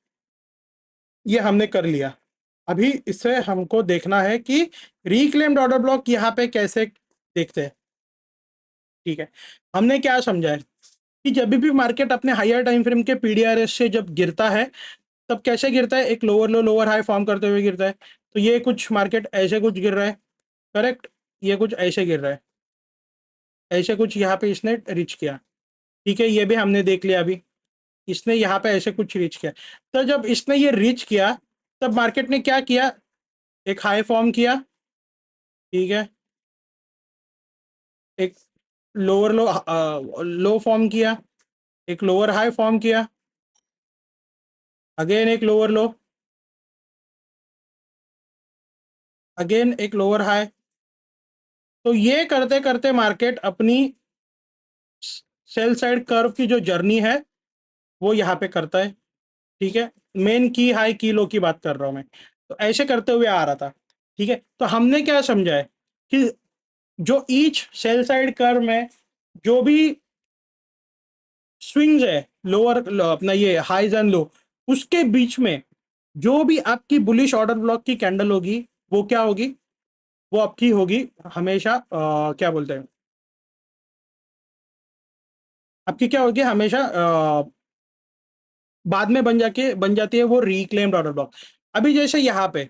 ये हमने कर लिया। अभी इससे हमको देखना है कि रिक्लेम्ड ऑर्डर ब्लॉक यहाँ पे कैसे देखते हैं, ठीक है। हमने क्या समझा है कि जब भी मार्केट अपने हायर टाइम फ्रेम के पीडीआरएस से जब गिरता है, तब कैसे गिरता है, एक lower low lower high form करते हुए गिरता है। तो ये कुछ मार्केट ऐसे कुछ गिर रहा है, करेक्ट, ये कुछ ऐसे गिर रहा है, ऐसे कुछ यहाँ पे इसने रीच किया, ठीक है, ये भी हमने देख लिया अभी, इसने यहाँ पे ऐसे कुछ रीच किया। तो जब इसने ये रीच किया, तब मार्केट ने क्या किया, एक हाई फॉर्म किया, ठीक है, एक लोअर लो लो फॉर्म किया, एक लोअर हाई फॉर्म किया, अगेन एक लोअर लो, अगेन एक लोअर हाई। तो ये करते करते मार्केट अपनी सेल साइड कर्व की जो जर्नी है वो यहाँ पे करता है, ठीक है, मेन की हाई की लो की बात कर रहा हूं मैं। तो ऐसे करते हुए आ रहा था, ठीक है। तो हमने क्या समझा है कि जो ईच सेल साइड कर्व में जो भी स्विंग्स है, लोअर अपना ये हाइज एंड लो, उसके बीच में जो भी आपकी बुलिश ऑर्डर ब्लॉक की कैंडल होगी, वो क्या होगी, वो आपकी होगी हमेशा क्या बोलते हैं, आपकी क्या होगी हमेशा बाद में बन जाती है वो रिक्लेम्ड ऑर्डर ब्लॉक। अभी जैसे यहाँ पे,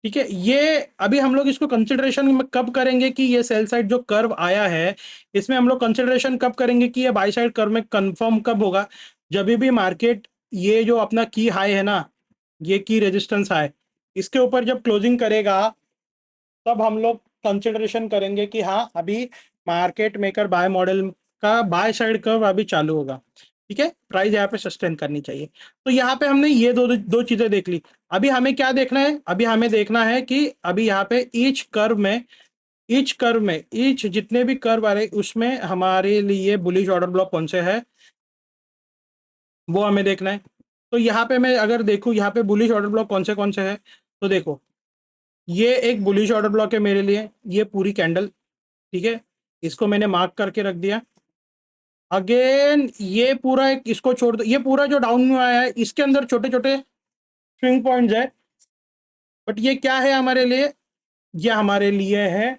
ठीक है, ये अभी हम लोग इसको कंसिडरेशन में कब करेंगे कि ये सेल साइड जो कर्व आया है, इसमें हम लोग कंसिडरेशन कब करेंगे कि ये बाई साइड कर्व में कंफर्म कब होगा, जब भी मार्केट ये जो अपना की हाई है ना, ये की रेजिस्टेंस हाई, इसके ऊपर जब क्लोजिंग करेगा, तब हम लोग कंसिडरेशन करेंगे कि हाँ अभी मार्केट मेकर बाय मॉडल का बाय साइड कर्व अभी चालू होगा, ठीक है, प्राइस यहाँ पे सस्टेन करनी चाहिए। तो यहाँ पे हमने ये दो चीजें देख ली। अभी हमें क्या देखना है, अभी हमें देखना है कि अभी यहाँ पे ईच जितने भी कर्व आ रहे उसमें हमारे लिए बुलिश ऑर्डर ब्लॉक कौन से है, वो हमें देखना है। तो यहाँ पे मैं अगर देखूँ यहाँ पे बुलिश ऑर्डर ब्लॉक कौन से है, तो देखो ये एक बुलिश ऑर्डर ब्लॉक है मेरे लिए, ये पूरी कैंडल, ठीक है, इसको मैंने मार्क करके रख दिया। अगेन ये पूरा एक, इसको छोड़ दो, ये पूरा जो डाउन में आया है इसके अंदर छोटे छोटे स्विंग पॉइंट्स है, बट ये क्या है हमारे लिए, ये हमारे लिए है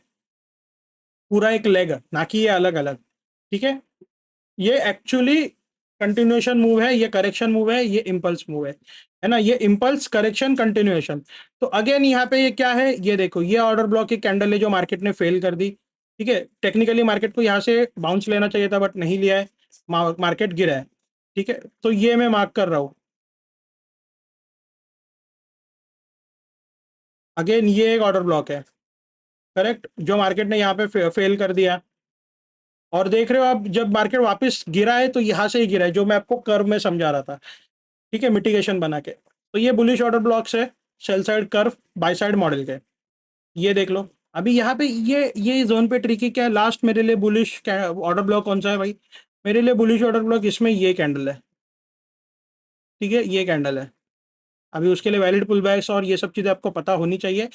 पूरा एक लेग, ना कि ये अलग अलग, ठीक है। ये एक्चुअली कंटिन्यूएशन मूव है, ये करेक्शन मूव है, ये इम्पल्स मूव है ना, ये इम्पल्स करेक्शन कंटिन्यूएशन। तो अगेन यहाँ पे ये क्या है, ये देखो ये ऑर्डर ब्लॉक की कैंडल है जो मार्केट ने फेल कर दी, ठीक है, टेक्निकली मार्केट को यहाँ से बाउंस लेना चाहिए था बट नहीं लिया है, मार्केट गिरा है, ठीक है। तो ये मैं मार्क कर रहा हूँ, अगेन ये एक ऑर्डर ब्लॉक है, करेक्ट, जो मार्केट ने यहाँ पे फेल कर दिया। और देख रहे हो आप जब मार्केट वापस गिरा है तो यहाँ से ही गिरा है, जो मैं आपको कर्व में समझा रहा था, ठीक है, मिटिगेशन बना के। तो ये बुलिश ऑर्डर ब्लॉक्स है, sell side curve by side model के, ये देख लो। अभी यहाँ पे ये जोन पे ट्रिकी क्या है, लास्ट मेरे लिए बुलिश ऑर्डर ब्लॉक कौन सा है भाई, मेरे लिए बुलिश ऑर्डर ब्लॉक इसमें ये कैंडल है, ठीक है, ये कैंडल है। अभी उसके लिए वैलिड पुल बैक्स और ये सब चीज़ें आपको पता होनी चाहिए,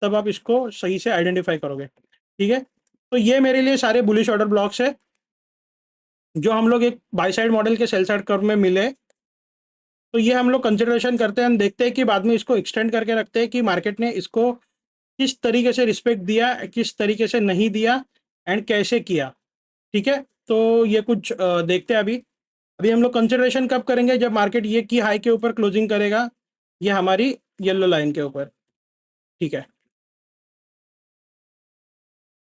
तब आप इसको सही से आइडेंटिफाई करोगे, ठीक है। तो ये मेरे लिए सारे बुलिश ऑर्डर ब्लॉक्स है जो हम लोग एक बाई साइड मॉडल के सेल साइड कर्व में मिले। तो ये हम लोग कंसिडरेशन करते हैं, हम देखते हैं कि बाद में इसको एक्सटेंड करके रखते हैं कि मार्केट ने इसको किस तरीके से रिस्पेक्ट दिया, किस तरीके से नहीं दिया, एंड कैसे किया, ठीक है। तो ये कुछ देखते हैं अभी। अभी हम लोग कंसिडरेशन कब करेंगे, जब मार्केट ये की हाई के ऊपर क्लोजिंग करेगा, ये हमारी येलो लाइन के ऊपर, ठीक है।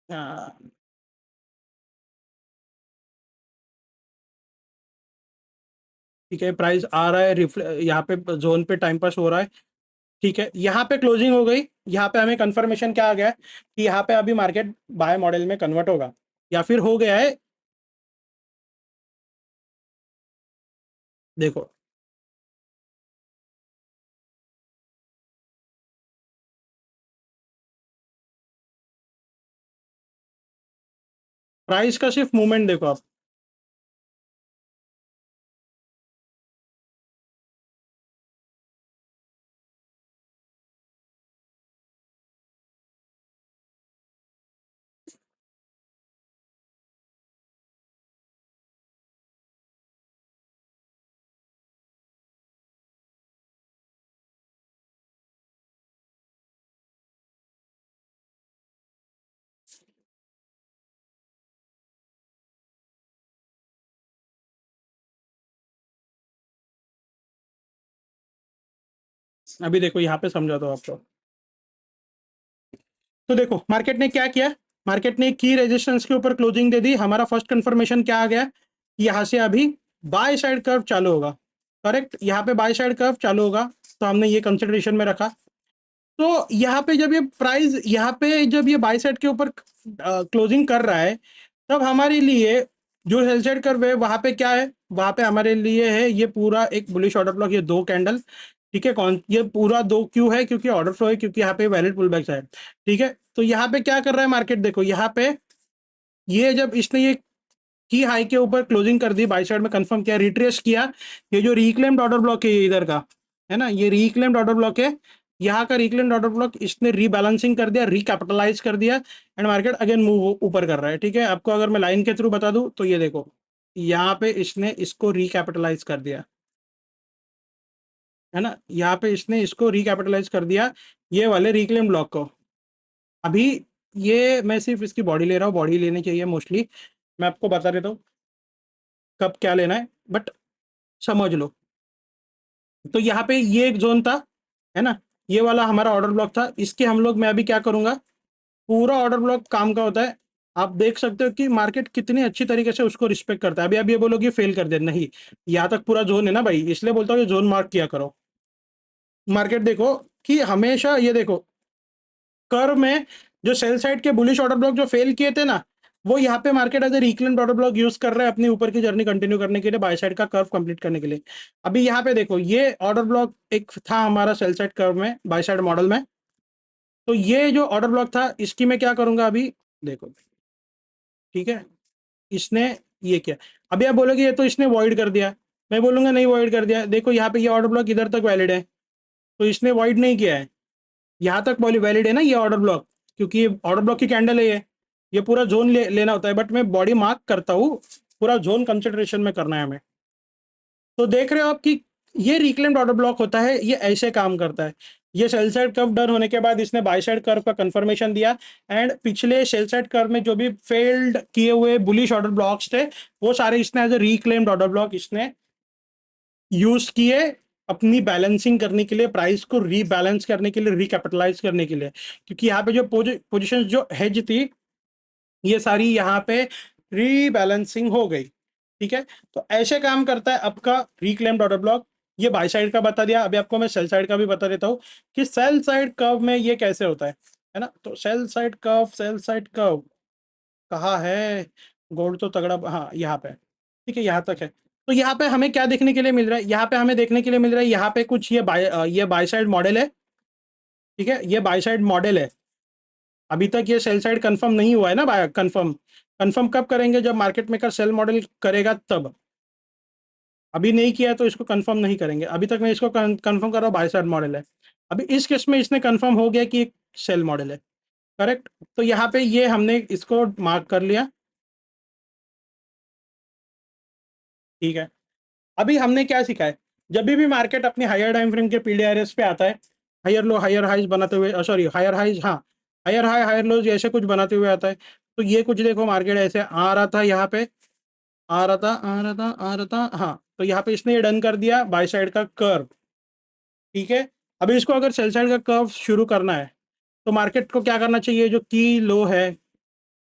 हाँ, ठीक है, प्राइस आ रहा है यहाँ पे जोन पे टाइम पास हो रहा है, ठीक है, यहाँ पे क्लोजिंग हो गई। यहाँ पे हमें कंफर्मेशन क्या आ गया कि यहाँ पे अभी मार्केट बाय मॉडल में कन्वर्ट होगा या फिर हो गया है। देखो प्राइस का सिर्फ मूवमेंट देखो आप, अभी देखो यहाँ पे समझाता हूँ आपको। तो देखो मार्केट ने क्या किया, मार्केट ने की रेजिस्टेंस के ऊपर क्लोजिंग दे दी। हमारा फर्स्ट कंफर्मेशन क्या आ गया, यहाँ से अभी बाय साइड कर्व चालू होगा। करेक्ट, यहाँ पे बाय साइड कर्व चालू होगा, तो हमने ये कंसिडरेशन में रखा। तो यहाँ पे जब ये प्राइस, यहाँ पे जब ये बाय साइड के ऊपर क्लोजिंग कर रहा है, तब हमारे लिए जो सेल साइड कर्व है वहां पे क्या है, वहां पे हमारे लिए है ये पूरा एक बुलिश ऑर्डर ब्लॉक, ये दो कैंडल। ठीक है, कौन ये पूरा दो क्यों है, क्योंकि ऑर्डर फ्लो है, क्योंकि यहाँ पे वैलिड पुल बैक है। ठीक है, तो यहाँ पे क्या कर रहा है मार्केट, देखो यहाँ पे ये जब इसने ये की हाई के ऊपर क्लोजिंग कर दी, बाई साइड में कंफर्म किया, रिट्रेस किया, ये जो रिक्लेम्ड ऑर्डर ब्लॉक है इधर का, है ना, ये रिक्लेम्ड ऑर्डर ब्लॉक है, यहाँ का रिक्लेम्ड ऑर्डर ब्लॉक इसने रीबैलेंसिंग कर दिया, रिकैपिटलाइज कर दिया, एंड मार्केट अगेन मूव ऊपर कर रहा है। ठीक है, आपको अगर मैं लाइन के थ्रू बता दूं तो ये देखो, यहाँ पे इसने इसको रिकैपिटलाइज कर दिया, है ना, यहाँ पे इसने इसको रिकैपिटलाइज कर दिया, ये वाले रिक्लेम ब्लॉक को। अभी ये मैं सिर्फ इसकी बॉडी ले रहा हूँ, बॉडी लेनी चाहिए मोस्टली, मैं आपको बता देता हूँ कब क्या लेना है, बट समझ लो। तो यहाँ पे ये एक जोन था, है ना, ये वाला हमारा ऑर्डर ब्लॉक था, इसके हम लोग, मैं अभी क्या करूंगा, पूरा ऑर्डर ब्लॉक काम का होता है। आप देख सकते हो कि मार्केट कितनी अच्छी तरीके से उसको रिस्पेक्ट करता है। अभी आप ये बोलोगे फेल कर दे, नहीं, यहाँ तक पूरा जोन है ना भाई, इसलिए बोलता हूँ जोन मार्क किया करो। मार्केट देखो कि हमेशा ये देखो कर्व में जो सेल साइड के बुलिश ऑर्डर ब्लॉक जो फेल किए थे ना, वो यहाँ पे market as a reclaimed order block use कर रहा है अपनी ऊपर की जर्नी कंटिन्यू करने के लिए, बाय साइड का कर्व कंप्लीट करने के लिए। अभी यहाँ पे देखो ये ऑर्डर ब्लॉक एक था हमारा सेल साइड कर्व में, बाय साइड मॉडल में, तो ये जो ऑर्डर ब्लॉक था इसकी मैं क्या करूंगा अभी, देखो। ठीक है, इसने ये किया, अभी आप बोलोगे ये तो इसने वॉइड कर दिया, मैं बोलूंगा नहीं वॉइड कर दिया, देखो यहाँ पे ये ऑर्डर ब्लॉक इधर तक वैलिड है, तो इसने वॉइड नहीं किया है, यहाँ तक वैलिड है ना ये ऑर्डर ब्लॉक, क्योंकि ये ऑर्डर ब्लॉक की कैंडल है, ये पूरा जोन लेना होता है, बट मैं बॉडी मार्क करता हूँ, पूरा जोन कंसिडरेशन में करना है हमें। तो देख रहे हो आप कि ये रिक्लेम्ड ऑर्डर ब्लॉक होता है, ये ऐसे काम करता है। ये सेल साइड कर्व डन होने के बाद इसने बाय साइड कर्व का कंफर्मेशन दिया, एंड पिछले सेल साइड कर्व में जो भी फेल्ड किए हुए बुलिश ऑर्डर ब्लॉक्स थे, वो सारे इसने as a reclaimed order block इसने यूज किए अपनी बैलेंसिंग करने के लिए, प्राइस को रीबैलेंस करने के लिए, रिकैपिटलाइज करने के लिए, क्योंकि यहाँ पे जो पोजिशन जो हेज थी ये सारी यहाँ पे रीबैलेंसिंग हो गई। ठीक है, तो ऐसे काम करता है आपका रिक्लेम्ड ऑर्डर ब्लॉक। ये बाय साइड का बता दिया, अभी आपको मैं सेल साइड का भी बता देता हूँ कि सेल साइड कर्व में ये कैसे होता है ना। तो sell side curve, sell side curve कहाँ है, गोल्ड तो तगड़ा, हाँ यहाँ पे, ठीक है यहाँ तक है। तो यहाँ पे हमें क्या देखने के लिए मिल रहा है, यहाँ पे हमें देखने के लिए मिल रहा है, यहाँ पे कुछ ये बाय साइड मॉडल है। ठीक है, ये बाय साइड मॉडल है, अभी तक ये सेल साइड कंफर्म नहीं हुआ है ना, बाय कंफर्म, कंफर्म कब करेंगे, जब मार्केट मेकर सेल मॉडल करेगा तब, अभी नहीं किया तो इसको कंफर्म नहीं करेंगे। अभी तक मैं इसको कंफर्म कर रहा हूँ बाय साइड मॉडल है, अभी इस केस में इसने कंफर्म हो गया कि एक सेल मॉडल है। करेक्ट, तो यहाँ पे ये हमने इसको मार्क कर लिया। ठीक है, अभी हमने क्या सीखा है, जब भी मार्केट अपनी हायर टाइम फ्रेम के पीडीआरएस पे आता है, हायर लो हायर हाइज बनाते हुए, सॉरी हायर हाइज, हाँ हायर हाई हायर लो ऐसे कुछ बनाते हुए आता है, तो ये कुछ देखो मार्केट ऐसे आ रहा था, यहाँ पे आ रहा था, आ रहा था, आ रहा था, हाँ, तो यहाँ पे इसने ये डन कर दिया बाय साइड का कर्व। ठीक है, अभी इसको अगर सेल साइड का कर्व शुरू करना है, तो मार्केट को क्या करना चाहिए, जो की लो है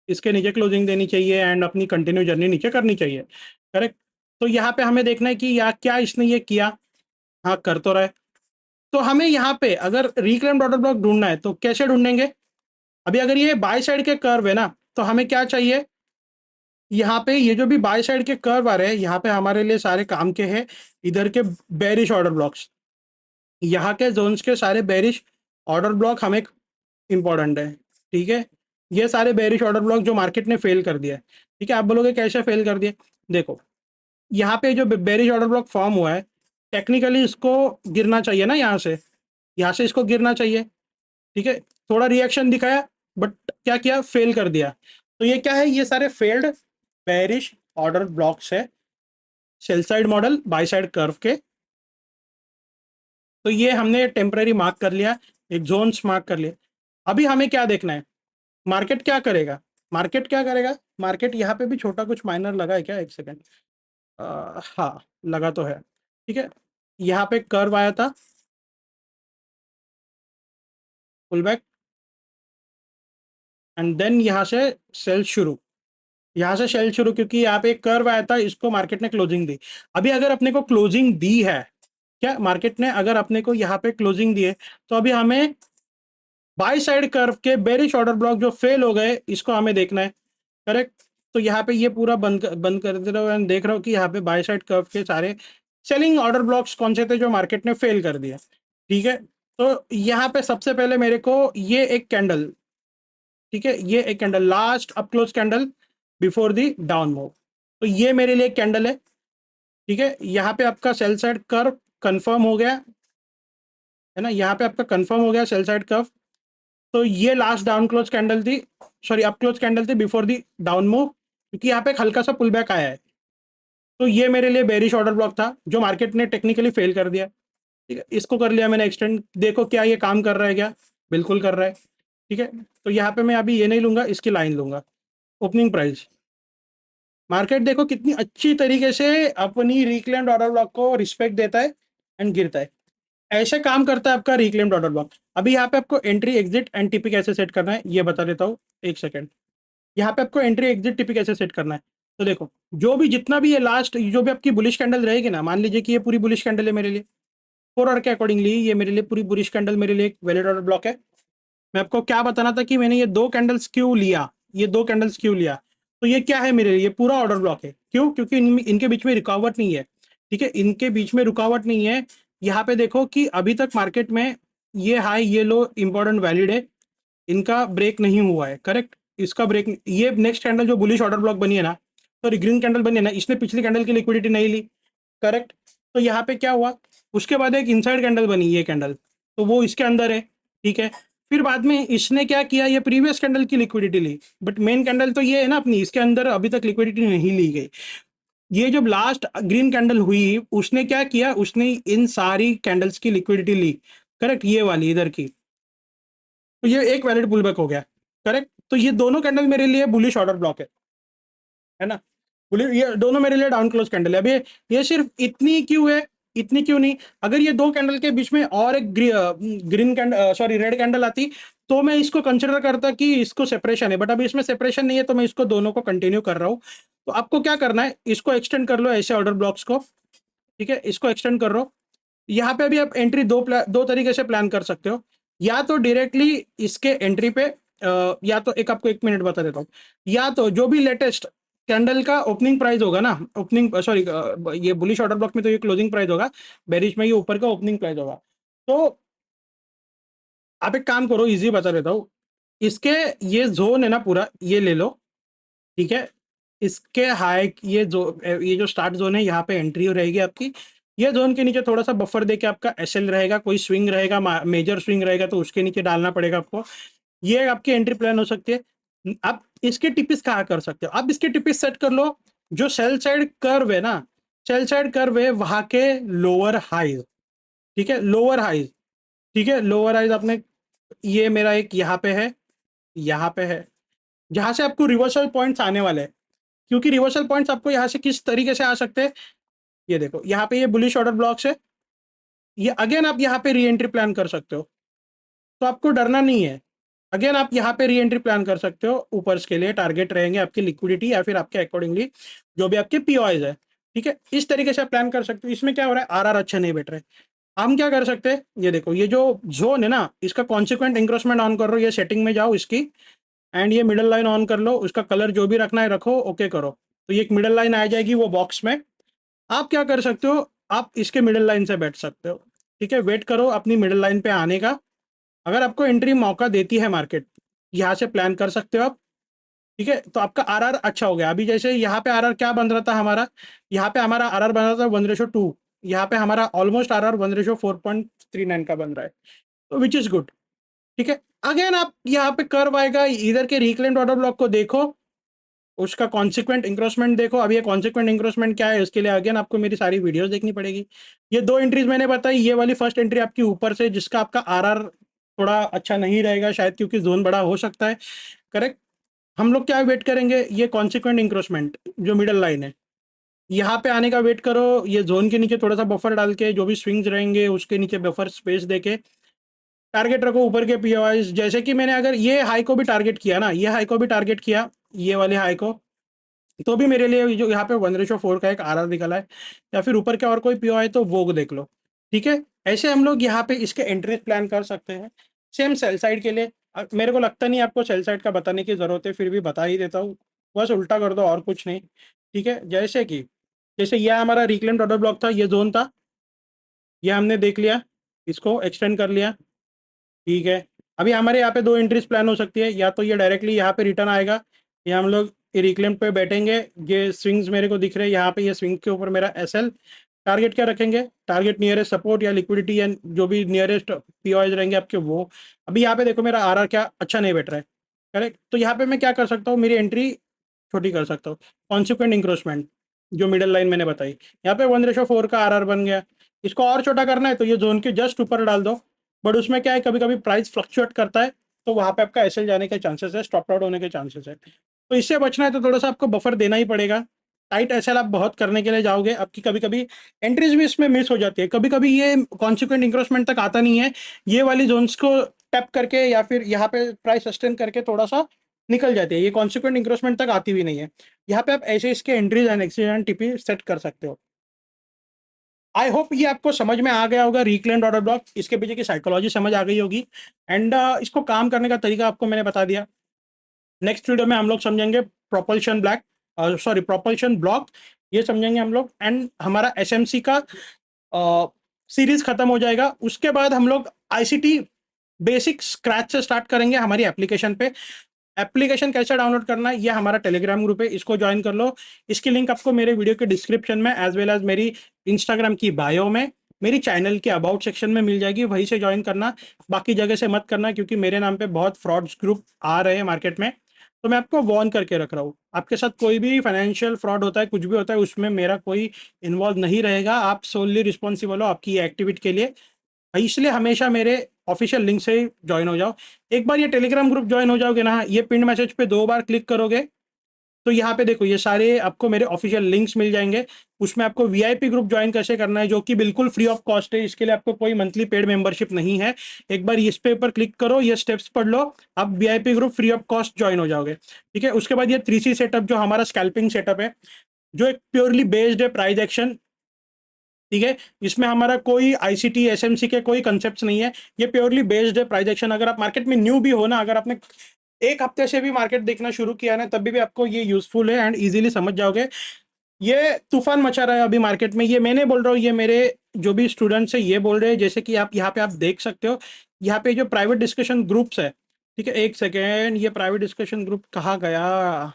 इसके नीचे क्लोजिंग देनी चाहिए, एंड अपनी कंटिन्यू जर्नी नीचे करनी चाहिए। करेक्ट, तो यहाँ पे हमें देखना है कि या क्या इसने ये किया, हाँ कर तो रहा है। तो हमें यहाँ पे अगर रिक्लेम्ड ऑर्डर ब्लॉक ढूंढना है तो कैसे ढूंढेंगे, अभी अगर ये बाय साइड के कर्व है ना, तो हमें क्या चाहिए, यहाँ पे ये जो भी बाय साइड के कर्व आ रहे हैं, यहाँ पे हमारे लिए सारे काम के हैं इधर के बेरिश ऑर्डर ब्लॉक्स, यहाँ के जोन्स के सारे बेरिश ऑर्डर ब्लॉक हमें इंपॉर्टेंट है। ठीक है, ये सारे बेरिश ऑर्डर ब्लॉक जो मार्केट ने फेल कर दिया है। ठीक है, आप बोलोगे कैसे फेल कर दिया, देखो यहाँ पे जो बेरिश ऑर्डर ब्लॉक फॉर्म हुआ है, टेक्निकली इसको गिरना चाहिए ना, यहाँ से इसको गिरना चाहिए। ठीक है, थोड़ा रिएक्शन दिखाया, बट क्या किया, फेल कर दिया। तो ये क्या है, ये सारे फेल्ड बेरिश ऑर्डर ब्लॉक्स है sell side model by side curve के। तो ये हमने टेम्पररी मार्क कर लिया, एक जोन्स मार्क कर लिया। अभी हमें क्या देखना है, मार्केट क्या करेगा, मार्केट क्या करेगा, मार्केट यहाँ पे भी छोटा कुछ माइनर लगा है क्या, एक सेकेंड, हाँ लगा तो है। ठीक है, यहाँ पे कर्व आया था, पुल बैक, एंड देन यहाँ से सेल शुरू, यहाँ से सेल शुरू, क्योंकि यहाँ पे एक कर्व आया था, इसको मार्केट ने क्लोजिंग दी। अभी अगर अपने को क्लोजिंग दी है, क्या मार्केट ने अगर अपने को यहाँ पे क्लोजिंग दी है, तो अभी हमें बाई साइड कर्व के बेरिश ऑर्डर ब्लॉक जो फेल हो गए, इसको हमें देखना है। करेक्ट। तो यहाँ पे ये पूरा बंद कर दे रहा हूँ एंड देख रहा हूँ कि यहाँ पे बाय साइड कर्व के सारे सेलिंग ऑर्डर ब्लॉक्स कौन से थे जो मार्केट ने फेल कर दिया। ठीक है। तो यहाँ पे सबसे पहले मेरे को ये एक कैंडल, ठीक है, ये एक candle last up close candle before the down move, तो ये मेरे लिए एक कैंडल है। ठीक है। यहाँ पे आपका सेल साइड कर्व कंफर्म हो गया है ना, यहाँ पे आपका कंफर्म हो गया सेल साइड कर्व। तो ये लास्ट डाउन क्लोज कैंडल थी, सॉरी अप क्लोज कैंडल थी बिफोर दी डाउन मूव, क्योंकि यहाँ पे एक हल्का सा पुल बैक आया है। तो ये मेरे लिए बेरिश ऑर्डर ब्लॉक था जो मार्केट ने टेक्निकली फेल कर दिया। ठीक है, इसको कर लिया मैंने एक्सटेंड। देखो क्या ये काम कर रहा है क्या, बिल्कुल कर रहा है। ठीक है। तो यहाँ पे मैं अभी ये नहीं लूंगा, इसकी लाइन लूंगा ओपनिंग प्राइस। मार्केट देखो कितनी अच्छी तरीके से अपनी रिक्लेम्ड ऑर्डर ब्लॉक को रिस्पेक्ट देता है एंड गिरता है। ऐसे काम करता है आपका रिक्लेम्ड ऑर्डर ब्लॉक। अभी यहाँ पे आपको एंट्री एग्जिट एंड टीपी कैसे सेट करना है ये बता देता हूँ, एक सेकेंड। यहाँ पे आपको एंट्री एग्जिट टीपी कैसे सेट करना है, तो देखो जो भी जितना भी ये लास्ट जो भी आपकी बुलिश कैंडल रहेगी ना, मान लीजिए कि ये पूरी बुलिश कैंडल है मेरे लिए, 4 आवर के अकॉर्डिंगली ये मेरे लिए पूरी बुलिश कैंडल मेरे लिए एक वैलिड ऑर्डर ब्लॉक है। मैं आपको क्या बताना था कि मैंने ये 2 कैंडल्स क्यों लिया, ये 2 कैंडल्स क्यों लिया, तो ये क्या है मेरे लिए, ये पूरा ऑर्डर ब्लॉक है। क्यों? क्योंकि इनके बीच में रुकावट नहीं है। ठीक है, इनके बीच में रुकावट नहीं है। यहाँ पे देखो कि अभी तक मार्केट में ये हाई ये लो इंपॉर्टेंट वैलिड है, इनका ब्रेक नहीं हुआ है। करेक्ट। इसका ब्रेक, ये नेक्स्ट कैंडल जो बुलिश ऑर्डर ब्लॉक बनी है ना, सॉरी ग्रीन कैंडल बनी है ना, इसने पिछली कैंडल की लिक्विडिटी नहीं ली। करेक्ट। तो यहाँ पे क्या हुआ, उसके बाद एक इनसाइड कैंडल बनी ये कैंडल, तो वो इसके अंदर है। ठीक है। फिर बाद में इसने क्या किया, ये प्रीवियस कैंडल की लिक्विडिटी ली, बट मेन कैंडल तो ये है ना अपनी, इसके अंदर अभी तक लिक्विडिटी नहीं ली गई। ये जब लास्ट ग्रीन कैंडल हुई, उसने क्या किया, उसने इन सारी कैंडल्स की लिक्विडिटी ली। करेक्ट, ये वाली इधर की, तो ये एक वैलिड पुल बैक हो गया। करेक्ट। तो ये दोनों कैंडल मेरे लिए बुलिश ऑर्डर ब्लॉक है ना। ये दोनों मेरे लिए डाउन क्लोज कैंडल है। अभी ये सिर्फ इतनी क्यों है, इतनी क्यों नहीं, अगर ये 2 कैंडल के बीच में और एक green candle sorry red candle आती, तो मैं इसको कंसिडर करता कि इसको सेपरेशन है, बट अभी इसमें सेपरेशन नहीं है, तो मैं इसको दोनों को कंटिन्यू कर रहा हूँ। तो आपको क्या करना है, इसको एक्सटेंड कर लो ऐसे ऑर्डर ब्लॉक्स को। ठीक है, इसको एक्सटेंड कर लो। यहाँ पे अभी आप एंट्री दो तरीके से प्लान कर सकते हो, या तो डायरेक्टली इसके एंट्री पे या तो एक आपको 1 मिनट बता देता हूँ, या तो जो भी लेटेस्ट कैंडल का ओपनिंग प्राइस होगा ना, ओपनिंग सॉरी ये बुलिश ऑर्डर ब्लॉक में तो ये क्लोजिंग प्राइस होगा, बेरिश में ये ऊपर का ओपनिंग प्राइस होगा। तो आप एक काम करो, इजी बता देता हूँ, इसके ये जोन है ना पूरा, ये ले लो। ठीक है, इसके हाई ये जो स्टार्ट जोन है, यहाँ पे एंट्री रहेगी आपकी। ये जोन के नीचे थोड़ा सा बफर देके आपका एसएल रहेगा, कोई स्विंग रहेगा, मेजर स्विंग रहेगा तो उसके नीचे डालना पड़ेगा आपको। ये आपकी एंट्री प्लान हो सकती है। आप इसके टिपिस कहाँ कर सकते हो, आप इसके टिपिस सेट कर लो जो सेल साइड कर्व है ना, सेल साइड कर्व है वहां के लोअर हाइज। ठीक है, लोअर हाइज। ठीक है, लोअर हाइज आपने, ये मेरा एक यहाँ पे है, यहाँ पे है, जहां से आपको रिवर्सल पॉइंट्स आने वाले हैं। क्योंकि रिवर्सल पॉइंट्स आपको यहाँ से किस तरीके से आ सकते हैं, ये देखो यहाँ पे ये बुलिश ऑर्डर ब्लॉक्स है, ये अगेन आप यहाँ पे री एंट्री प्लान कर सकते हो, तो आपको डरना नहीं है। अगेन आप यहाँ पे री एंट्री प्लान कर सकते हो, ऊपर के लिए टारगेट रहेंगे आपकी लिक्विडिटी या फिर आपके अकॉर्डिंगली जो भी आपके पीओआईज है। ठीक है, इस तरीके से आप प्लान कर सकते हो। इसमें क्या हो रहा है, आरआर अच्छा नहीं बैठ रहे। हम क्या कर सकते हैं, ये देखो ये जो जोन है ना, इसका कॉन्सिक्वेंट इंक्रोचमेंट ऑन कर लो, ये सेटिंग में जाओ इसकी, एंड ये मिडल लाइन ऑन कर लो, उसका कलर जो भी रखना है रखो, ओके करो। तो ये एक मिडल लाइन आ जाएगी वो बॉक्स में। आप क्या कर सकते हो, आप इसके मिडल लाइन से बैठ सकते हो। ठीक है, वेट करो अपनी मिडल लाइन पे आने का। अगर आपको एंट्री मौका देती है मार्केट, यहाँ से प्लान कर सकते हो आप। ठीक है, तो आपका आरआर अच्छा हो गया। अभी जैसे यहाँ पे आरआर क्या बन रहा था हमारा, यहाँ पे हमारा आरआर बन रहा था 1:2, यहाँ पे हमारा ऑलमोस्ट आरआर 1:4.39 का बन रहा है, तो विच इज गुड। ठीक है, अगेन आप यहाँ पे कर्व आएगा, इधर के रिक्लेम्ड ऑर्डर ब्लॉक को देखो, उसका कॉन्सिक्वेंट इंक्रोचमेंट देखो। अब ये कॉन्सिक्वेंट इंक्रोचमेंट क्या है, उसके लिए अगेन आपको मेरी सारी वीडियोस देखनी पड़ेगी। ये 2 एंट्रीज मैंने बताई, ये वाली फर्स्ट एंट्री आपकी ऊपर से, जिसका आपका आरआर थोड़ा अच्छा नहीं रहेगा शायद, क्योंकि जोन बड़ा हो सकता है। करेक्ट। हम लोग क्या वेट करेंगे, ये कॉन्सिक्वेंट इंक्रोचमेंट जो मिडल लाइन है, यहाँ पे आने का वेट करो। ये जोन के नीचे थोड़ा सा बफर डाल के, जो भी स्विंग्स रहेंगे उसके नीचे बफर स्पेस देके टारगेट रखो ऊपर के पीओआई, जैसे कि मैंने अगर ये हाई को भी टारगेट किया ना, ये हाई को भी टारगेट किया, ये वाले हाई को, तो भी मेरे लिए जो यहाँ पे 1:4 का एक आरआर निकला है, या फिर ऊपर के और कोई पीओआई तो वो देख लो। ठीक है, ऐसे हम लोग यहाँ पे इसके एंट्री प्लान कर सकते हैं। सेम सेल साइड के लिए मेरे को लगता नहीं आपको सेल साइड का बताने की जरूरत है, फिर भी बता ही देता हूँ, बस उल्टा कर दो और कुछ नहीं। ठीक है, जैसे कि जैसे यह हमारा रिक्लेम्ड ऑर्डर ब्लॉक था, ये जोन था, ये हमने देख लिया, इसको एक्सटेंड कर लिया। ठीक है, अभी हमारे यहाँ पे दो एंट्रीज प्लान हो सकती है, या तो ये डायरेक्टली यहाँ पे रिटर्न आएगा, या हम लोग रिक्लेम पे बैठेंगे। ये स्विंग्स मेरे को दिख रहे हैं यहाँ पे, ये स्विंग के ऊपर मेरा एसएल टारगेट क्या रखेंगे, टारगेट नियरेस्ट सपोर्ट या लिक्विडिटी, या जो भी नियरेस्ट पीओआईज रहेंगे आपके वो। अभी यहाँ पे देखो मेरा आरआर क्या अच्छा नहीं बैठ रहा है, करेक्ट। तो यहाँ पे मैं क्या कर सकता हूँ, मेरी एंट्री छोटी कर सकता हूँ, कॉन्सिक्वेंट इंक्रोचमेंट, जो मिडल लाइन मैंने बताई। यहाँ पे 1:4 का आरआर बन गया। इसको और छोटा करना है तो ये जोन के जस्ट ऊपर डाल दो, बट उसमें क्या है, कभी कभी प्राइस फ्लक्चुएट करता है, तो वहाँ पे आपका एसएल जाने के चांसेस है, स्टॉप आउट होने के चांसेस है। तो इससे बचना है तो थोड़ा सा आपको बफर देना ही पड़ेगा। टाइट एसएल आप बहुत करने के लिए जाओगे, आपकी कभी कभी एंट्रीज भी इसमें मिस हो जाती है, कभी कभी ये कॉन्सिक्वेंट इंक्रोचमेंट तक आता नहीं है, ये वाली जोन्स को टैप करके या फिर यहाँ पे प्राइस सस्टेन करके थोड़ा सा निकल जाती है, ये कॉन्सिक्वेंट इंक्रोचमेंट तक आती भी नहीं है। यहाँ पे आप ऐसे इसके entries and exchange and TP set कर सकते हो। आई होप ये आपको समझ में आ गया होगा, रिक्लेम्ड ऑर्डर ब्लॉक, इसके पीछे की साइकोलॉजी समझ आ गई होगी, एंड इसको काम करने का तरीका आपको मैंने बता दिया। नेक्स्ट वीडियो में हम लोग समझेंगे propulsion black, sorry propulsion block, ये समझेंगे हम लोग, एंड हमारा एसएमसी का सीरीज खत्म हो जाएगा। उसके बाद हम लोग आईसीटी बेसिक स्क्रैच से स्टार्ट करेंगे हमारी एप्लीकेशन पे। एप्लीकेशन कैसे डाउनलोड करना है, ये हमारा टेलीग्राम ग्रुप है, इसको ज्वाइन कर लो। इसकी लिंक आपको मेरे वीडियो के डिस्क्रिप्शन में एज वेल एज मेरी इंस्टाग्राम की बायो में, मेरी चैनल के अबाउट सेक्शन में मिल जाएगी, वहीं से ज्वाइन करना, बाकी जगह से मत करना, क्योंकि मेरे नाम पे बहुत फ्रॉड्स ग्रुप आ रहे हैं मार्केट में। तो मैं आपको वार्न करके रख रहा हूँ, आपके साथ कोई भी फाइनेंशियल फ्रॉड होता है, कुछ भी होता है, उसमें मेरा कोई इन्वॉल्व नहीं रहेगा, आप सोनली रिस्पॉन्सिबल हो आपकी एक्टिविटी के लिए। इसलिए हमेशा मेरे ऑफिशियल लिंक से ज्वाइन हो जाओ। एक बार ये टेलीग्राम ग्रुप ज्वाइन हो जाओगे ना, ये पिन मैसेज पे 2 बार क्लिक करोगे तो यहाँ पे देखो ये सारे आपको मेरे ऑफिशियल लिंक्स मिल जाएंगे। उसमें आपको वीआईपी ग्रुप ज्वाइन कैसे करना है, जो कि बिल्कुल फ्री ऑफ कॉस्ट है, इसके लिए आपको कोई मंथली पेड मेंबरशिप नहीं है। एक बार इस पे ऊपर क्लिक करो, ये स्टेप्स पढ़ लो, आप VIP group free of cost join हो जाओगे। ठीक है, उसके बाद ये 3C सेटअप जो हमारा स्कैल्पिंग सेटअप है, जो एक प्योरली बेस्ड है प्राइस एक्शन। ठीक है, इसमें हमारा कोई आईसीटी एसएमसी के कोई कंसेप्ट नहीं है, ये प्योरली बेस्ड है प्राइस एक्शन। अगर आप मार्केट में न्यू भी हो ना, अगर आपने 1 हफ्ते से भी मार्केट देखना शुरू किया ना, तब भी आपको ये यूजफुल है एंड इजीली समझ जाओगे। ये तूफान मचा रहा है अभी मार्केट में, ये मैंने बोल रहा हूँ, ये मेरे जो भी स्टूडेंट्स है ये बोल रहे हैं। जैसे कि आप यहाँ पे आप देख सकते हो, यहाँ पे जो प्राइवेट डिस्कशन ग्रुप्स है, ठीक है, एक सेकेंड, ये प्राइवेट डिस्कशन ग्रुप कहाँ गया,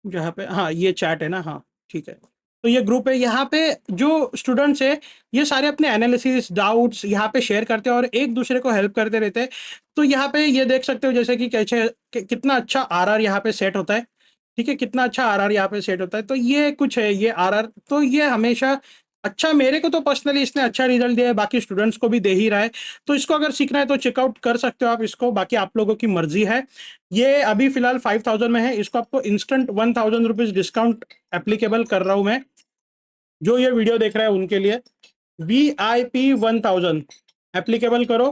जहाँ पे, हाँ ये चैट है ना, हाँ ठीक है। तो ये ग्रुप है, यहाँ पे जो स्टूडेंट्स है ये सारे अपने एनालिसिस डाउट्स यहाँ पे शेयर करते हैं और एक दूसरे को हेल्प करते रहते हैं। तो यहाँ पे ये देख सकते हो जैसे कि कैसे कितना अच्छा आरआर यहाँ पे सेट होता है। ठीक है, कितना अच्छा आरआर यहाँ पे सेट होता है, तो ये कुछ है ये आरआर, तो ये हमेशा अच्छा, मेरे को तो पर्सनली इसने अच्छा रिजल्ट दिया है, बाकी स्टूडेंट्स को भी दे ही रहा है। तो इसको अगर सीखना है तो चेकआउट कर सकते हो आप इसको, बाकी आप लोगों की मर्जी है। ये अभी फिलहाल 5000 में है, इसको आपको इंस्टेंट 1000 रुपीज डिस्काउंट एप्लीकेबल कर रहा हूं मैं, जो ये वीडियो देख रहा है उनके लिए। VIP 1000 एप्लीकेबल करो,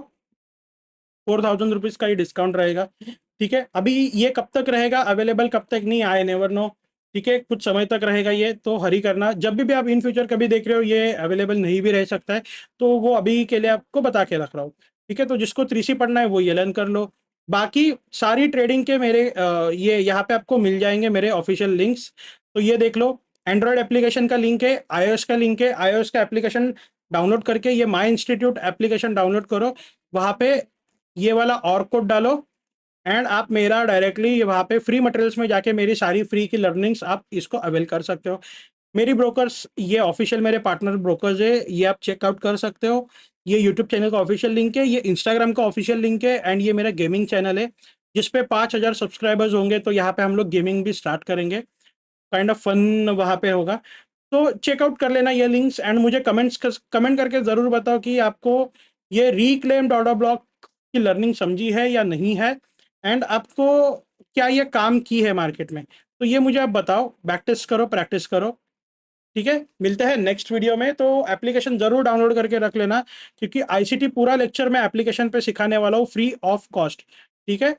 4000 रुपीज का ही डिस्काउंट रहेगा। ठीक है, अभी ये कब तक रहेगा अवेलेबल, कब तक नहीं, आई नेवर नो। ठीक है, कुछ समय तक रहेगा ये, तो हरी करना, जब भी आप इन फ्यूचर कभी देख रहे हो ये अवेलेबल नहीं भी रह सकता है, तो वो अभी के लिए आपको बता के रख रहा हूँ। ठीक है, तो जिसको 3C पढ़ना है वो ये लर्न कर लो। बाकी सारी ट्रेडिंग के मेरे ये यहाँ पे आपको मिल जाएंगे मेरे ऑफिशियल लिंक्स, तो ये देख लो। एंड्रॉयड एप्लीकेशन का लिंक है, iOS का लिंक है, iOS का एप्लीकेशन डाउनलोड करके ये माई इंस्टीट्यूट एप्लीकेशन डाउनलोड करो, वहाँ पे ये वाला और कोड डालो, एंड आप मेरा डायरेक्टली वहाँ पे फ्री मटेरियल्स में जाके मेरी सारी फ्री की लर्निंग्स आप इसको अवेल कर सकते हो। मेरी ब्रोकर्स ये ऑफिशियल मेरे पार्टनर ब्रोकर्स है, ये आप चेकआउट कर सकते हो। ये यूट्यूब चैनल का ऑफिशियल लिंक है, ये इंस्टाग्राम का ऑफिशियल लिंक है, एंड ये मेरा गेमिंग चैनल है, जिसपे 5000 सब्सक्राइबर्स होंगे तो यहाँ पे हम लोग गेमिंग भी स्टार्ट करेंगे, काइंड ऑफ फन वहाँ पे होगा। तो चेकआउट कर लेना ये लिंक्स, एंड मुझे कमेंट करके ज़रूर बताओ कि आपको ये रिक्लेम्ड ऑर्डर ब्लॉक की लर्निंग समझी है या नहीं है, एंड आपको क्या ये काम की है मार्केट में। तो ये मुझे आप बताओ, प्रैक्टिस करो प्रैक्टिस करो। ठीक है, मिलते हैं नेक्स्ट वीडियो में। तो एप्लीकेशन जरूर डाउनलोड करके रख लेना, क्योंकि आईसीटी पूरा लेक्चर मैं एप्लीकेशन पे सिखाने वाला हूँ फ्री ऑफ कॉस्ट। ठीक है।